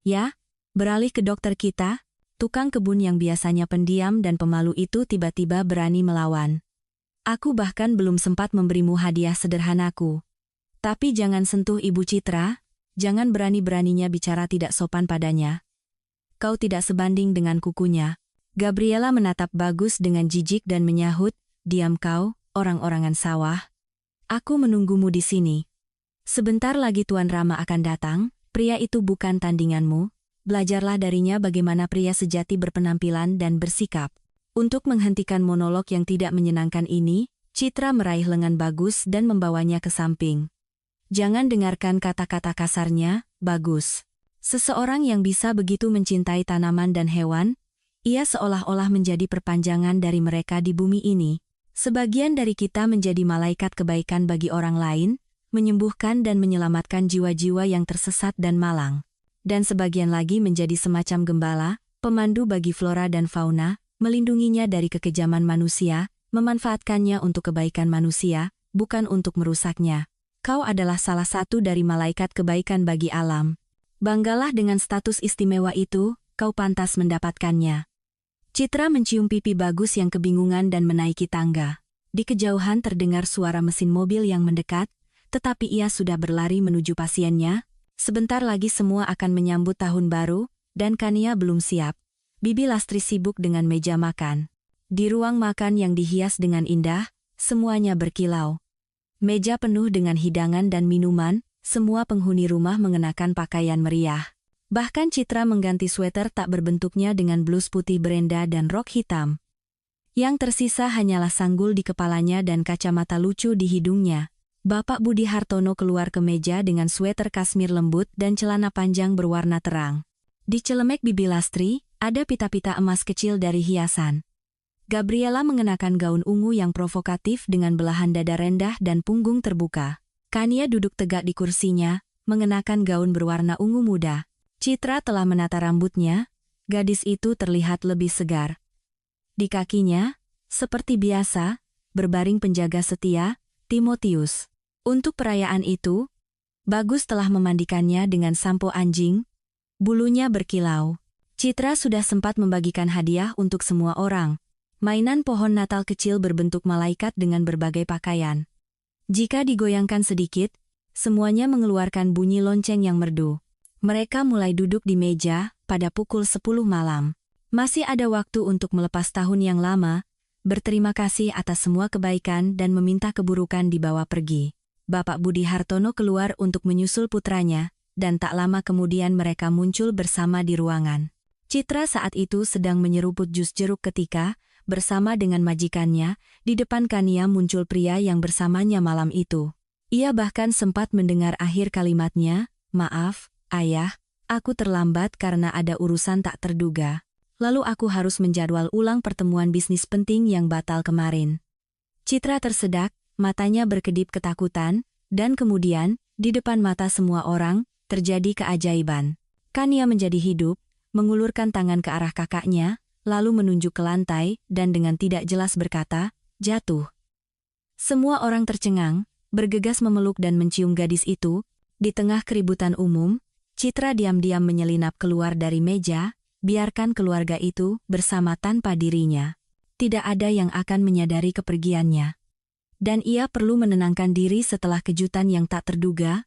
Ya? Beralih ke dokter kita. Tukang kebun yang biasanya pendiam dan pemalu itu tiba-tiba berani melawan. Aku bahkan belum sempat memberimu hadiah sederhanaku. Tapi jangan sentuh Ibu Citra, jangan berani-beraninya bicara tidak sopan padanya. Kau tidak sebanding dengan kukunya. Gabriela menatap Bagus dengan jijik dan menyahut, diam kau, orang-orangan sawah. Aku menunggumu di sini. Sebentar lagi Tuan Rama akan datang, pria itu bukan tandinganmu. Belajarlah darinya bagaimana pria sejati berpenampilan dan bersikap. Untuk menghentikan monolog yang tidak menyenangkan ini, Citra meraih lengan Bagus dan membawanya ke samping. Jangan dengarkan kata-kata kasarnya, Bagus. Seseorang yang bisa begitu mencintai tanaman dan hewan, ia seolah-olah menjadi perpanjangan dari mereka di bumi ini. Sebagian dari kita menjadi malaikat kebaikan bagi orang lain, menyembuhkan dan menyelamatkan jiwa-jiwa yang tersesat dan malang. Dan sebagian lagi menjadi semacam gembala, pemandu bagi flora dan fauna, melindunginya dari kekejaman manusia, memanfaatkannya untuk kebaikan manusia, bukan untuk merusaknya. Kau adalah salah satu dari malaikat kebaikan bagi alam. Banggalah dengan status istimewa itu, kau pantas mendapatkannya. Citra mencium pipi Bagus yang kebingungan dan menaiki tangga. Di kejauhan terdengar suara mesin mobil yang mendekat, tetapi ia sudah berlari menuju pasiennya. Sebentar lagi semua akan menyambut tahun baru, dan Kania belum siap. Bibi Lastri sibuk dengan meja makan. Di ruang makan yang dihias dengan indah, semuanya berkilau. Meja penuh dengan hidangan dan minuman, semua penghuni rumah mengenakan pakaian meriah. Bahkan Citra mengganti sweter tak berbentuknya dengan blus putih berenda dan rok hitam. Yang tersisa hanyalah sanggul di kepalanya dan kacamata lucu di hidungnya. Bapak Budi Hartono keluar ke meja dengan sweter kasmir lembut dan celana panjang berwarna terang. Di celemek Bibi Lastri, ada pita-pita emas kecil dari hiasan. Gabriela mengenakan gaun ungu yang provokatif dengan belahan dada rendah dan punggung terbuka. Kania duduk tegak di kursinya, mengenakan gaun berwarna ungu muda. Citra telah menata rambutnya, gadis itu terlihat lebih segar. Di kakinya, seperti biasa, berbaring penjaga setia, Timotius. Untuk perayaan itu, Bagus telah memandikannya dengan sampo anjing, bulunya berkilau. Citra sudah sempat membagikan hadiah untuk semua orang. Mainan pohon Natal kecil berbentuk malaikat dengan berbagai pakaian. Jika digoyangkan sedikit, semuanya mengeluarkan bunyi lonceng yang merdu. Mereka mulai duduk di meja pada pukul 10 malam. Masih ada waktu untuk melepas tahun yang lama, berterima kasih atas semua kebaikan dan meminta keburukan dibawa pergi. Bapak Budi Hartono keluar untuk menyusul putranya, dan tak lama kemudian mereka muncul bersama di ruangan. Citra saat itu sedang menyeruput jus jeruk ketika, bersama dengan majikannya, di depan Kania muncul pria yang bersamanya malam itu. Ia bahkan sempat mendengar akhir kalimatnya, "Maaf, Ayah, aku terlambat karena ada urusan tak terduga. Lalu aku harus menjadwal ulang pertemuan bisnis penting yang batal kemarin." Citra tersedak, matanya berkedip ketakutan, dan kemudian, di depan mata semua orang, terjadi keajaiban. Kania menjadi hidup, mengulurkan tangan ke arah kakaknya, lalu menunjuk ke lantai, dan dengan tidak jelas berkata, "Jatuh." Semua orang tercengang, bergegas memeluk dan mencium gadis itu. Di tengah keributan umum, Citra diam-diam menyelinap keluar dari meja, biarkan keluarga itu bersama tanpa dirinya. Tidak ada yang akan menyadari kepergiannya. Dan ia perlu menenangkan diri setelah kejutan yang tak terduga,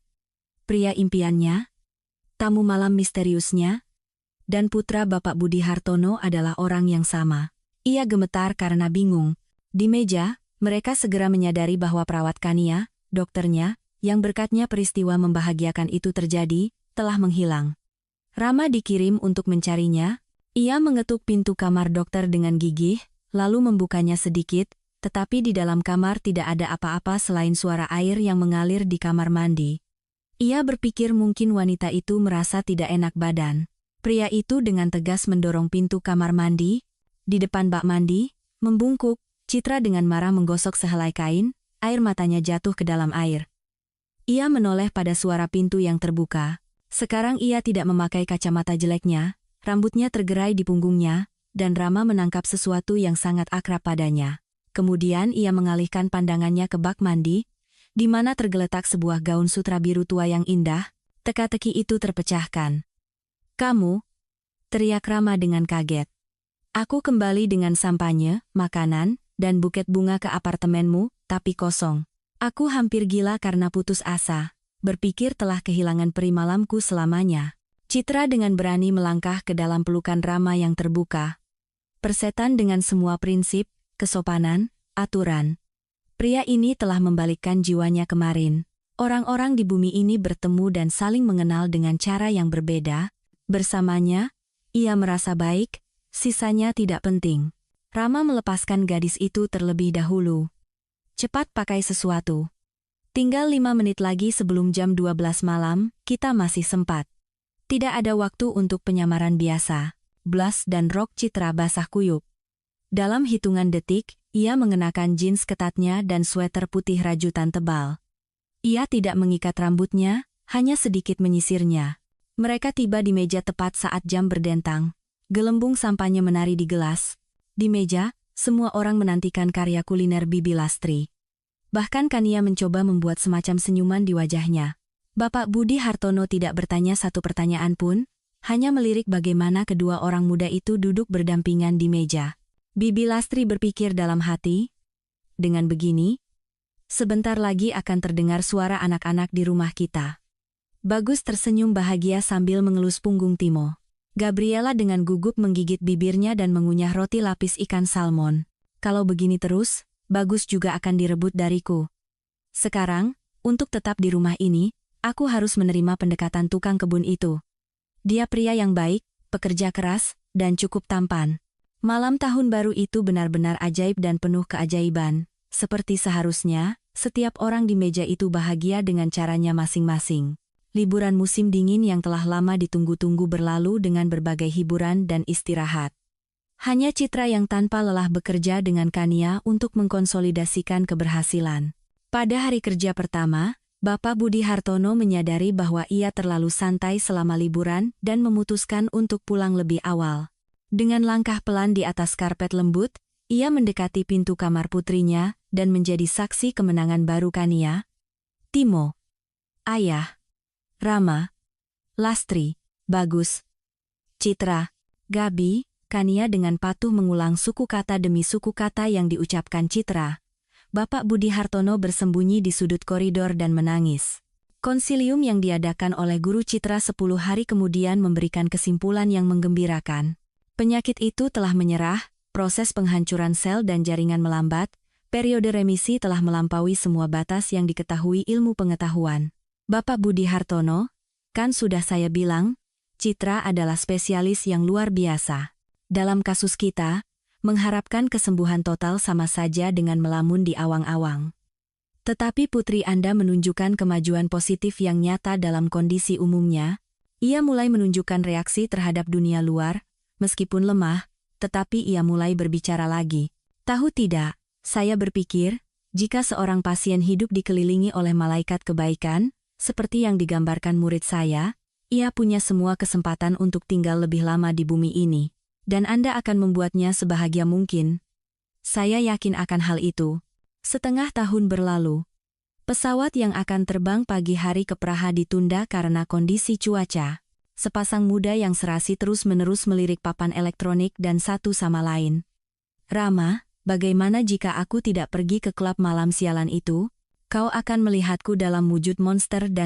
pria impiannya, tamu malam misteriusnya, dan putra Bapak Budi Hartono adalah orang yang sama. Ia gemetar karena bingung. Di meja, mereka segera menyadari bahwa perawat Kania, dokternya, yang berkatnya peristiwa membahagiakan itu terjadi, telah menghilang. Rama dikirim untuk mencarinya. Ia mengetuk pintu kamar dokter dengan gigih, lalu membukanya sedikit, tetapi di dalam kamar tidak ada apa-apa selain suara air yang mengalir di kamar mandi. Ia berpikir mungkin wanita itu merasa tidak enak badan. Pria itu dengan tegas mendorong pintu kamar mandi. Di depan bak mandi, membungkuk, Citra dengan marah menggosok sehelai kain, air matanya jatuh ke dalam air. Ia menoleh pada suara pintu yang terbuka. Sekarang ia tidak memakai kacamata jeleknya, rambutnya tergerai di punggungnya, dan Rama menangkap sesuatu yang sangat akrab padanya. Kemudian ia mengalihkan pandangannya ke bak mandi, di mana tergeletak sebuah gaun sutra biru tua yang indah. Teka-teki itu terpecahkan. "Kamu?" teriak Rama dengan kaget. "Aku kembali dengan sampanye, makanan, dan buket bunga ke apartemenmu, tapi kosong. Aku hampir gila karena putus asa, berpikir telah kehilangan peri malamku selamanya." Citra dengan berani melangkah ke dalam pelukan Rama yang terbuka. Persetan dengan semua prinsip, kesopanan, aturan. Pria ini telah membalikkan jiwanya kemarin. Orang-orang di bumi ini bertemu dan saling mengenal dengan cara yang berbeda. Bersamanya, ia merasa baik, sisanya tidak penting. Rama melepaskan gadis itu terlebih dahulu. Cepat pakai sesuatu. Tinggal 5 menit lagi sebelum jam 12 malam, kita masih sempat. Tidak ada waktu untuk penyamaran biasa. Blas dan rok Citra basah kuyup. Dalam hitungan detik, ia mengenakan jeans ketatnya dan sweater putih rajutan tebal. Ia tidak mengikat rambutnya, hanya sedikit menyisirnya. Mereka tiba di meja tepat saat jam berdentang. Gelembung sampahnya menari di gelas. Di meja, semua orang menantikan karya kuliner Bibi Lastri. Bahkan Kania mencoba membuat semacam senyuman di wajahnya. Bapak Budi Hartono tidak bertanya satu pertanyaan pun, hanya melirik bagaimana kedua orang muda itu duduk berdampingan di meja. Bibi Lastri berpikir dalam hati, dengan begini, sebentar lagi akan terdengar suara anak-anak di rumah kita. Bagus tersenyum bahagia sambil mengelus punggung Timo. Gabriela dengan gugup menggigit bibirnya dan mengunyah roti lapis ikan salmon. Kalau begini terus, Bagus juga akan direbut dariku. Sekarang, untuk tetap di rumah ini, aku harus menerima pendekatan tukang kebun itu. Dia pria yang baik, pekerja keras, dan cukup tampan. Malam tahun baru itu benar-benar ajaib dan penuh keajaiban. Seperti seharusnya, setiap orang di meja itu bahagia dengan caranya masing-masing. Liburan musim dingin yang telah lama ditunggu-tunggu berlalu dengan berbagai hiburan dan istirahat. Hanya Citra yang tanpa lelah bekerja dengan Kania untuk mengkonsolidasikan keberhasilan. Pada hari kerja pertama, Bapak Budi Hartono menyadari bahwa ia terlalu santai selama liburan dan memutuskan untuk pulang lebih awal. Dengan langkah pelan di atas karpet lembut, ia mendekati pintu kamar putrinya dan menjadi saksi kemenangan baru Kania. Timo, Ayah, Rama, Lastri, Bagus, Citra, Gabi, Kania dengan patuh mengulang suku kata demi suku kata yang diucapkan Citra. Bapak Budi Hartono bersembunyi di sudut koridor dan menangis. Konsilium yang diadakan oleh guru Citra 10 hari kemudian memberikan kesimpulan yang menggembirakan. Penyakit itu telah menyerah, proses penghancuran sel dan jaringan melambat, periode remisi telah melampaui semua batas yang diketahui ilmu pengetahuan. Bapak Budi Hartono, kan sudah saya bilang, Citra adalah spesialis yang luar biasa. Dalam kasus kita, mengharapkan kesembuhan total sama saja dengan melamun di awang-awang. Tetapi putri Anda menunjukkan kemajuan positif yang nyata dalam kondisi umumnya. Ia mulai menunjukkan reaksi terhadap dunia luar, meskipun lemah, tetapi ia mulai berbicara lagi. Tahu tidak, saya berpikir, jika seorang pasien hidup dikelilingi oleh malaikat kebaikan, seperti yang digambarkan murid saya, ia punya semua kesempatan untuk tinggal lebih lama di bumi ini. Dan Anda akan membuatnya sebahagia mungkin. Saya yakin akan hal itu. Setengah tahun berlalu. Pesawat yang akan terbang pagi hari ke Praha ditunda karena kondisi cuaca. Sepasang muda yang serasi terus-menerus melirik papan elektronik dan satu sama lain. Rama, bagaimana jika aku tidak pergi ke klub malam sialan itu? Kau akan melihatku dalam wujud monster dan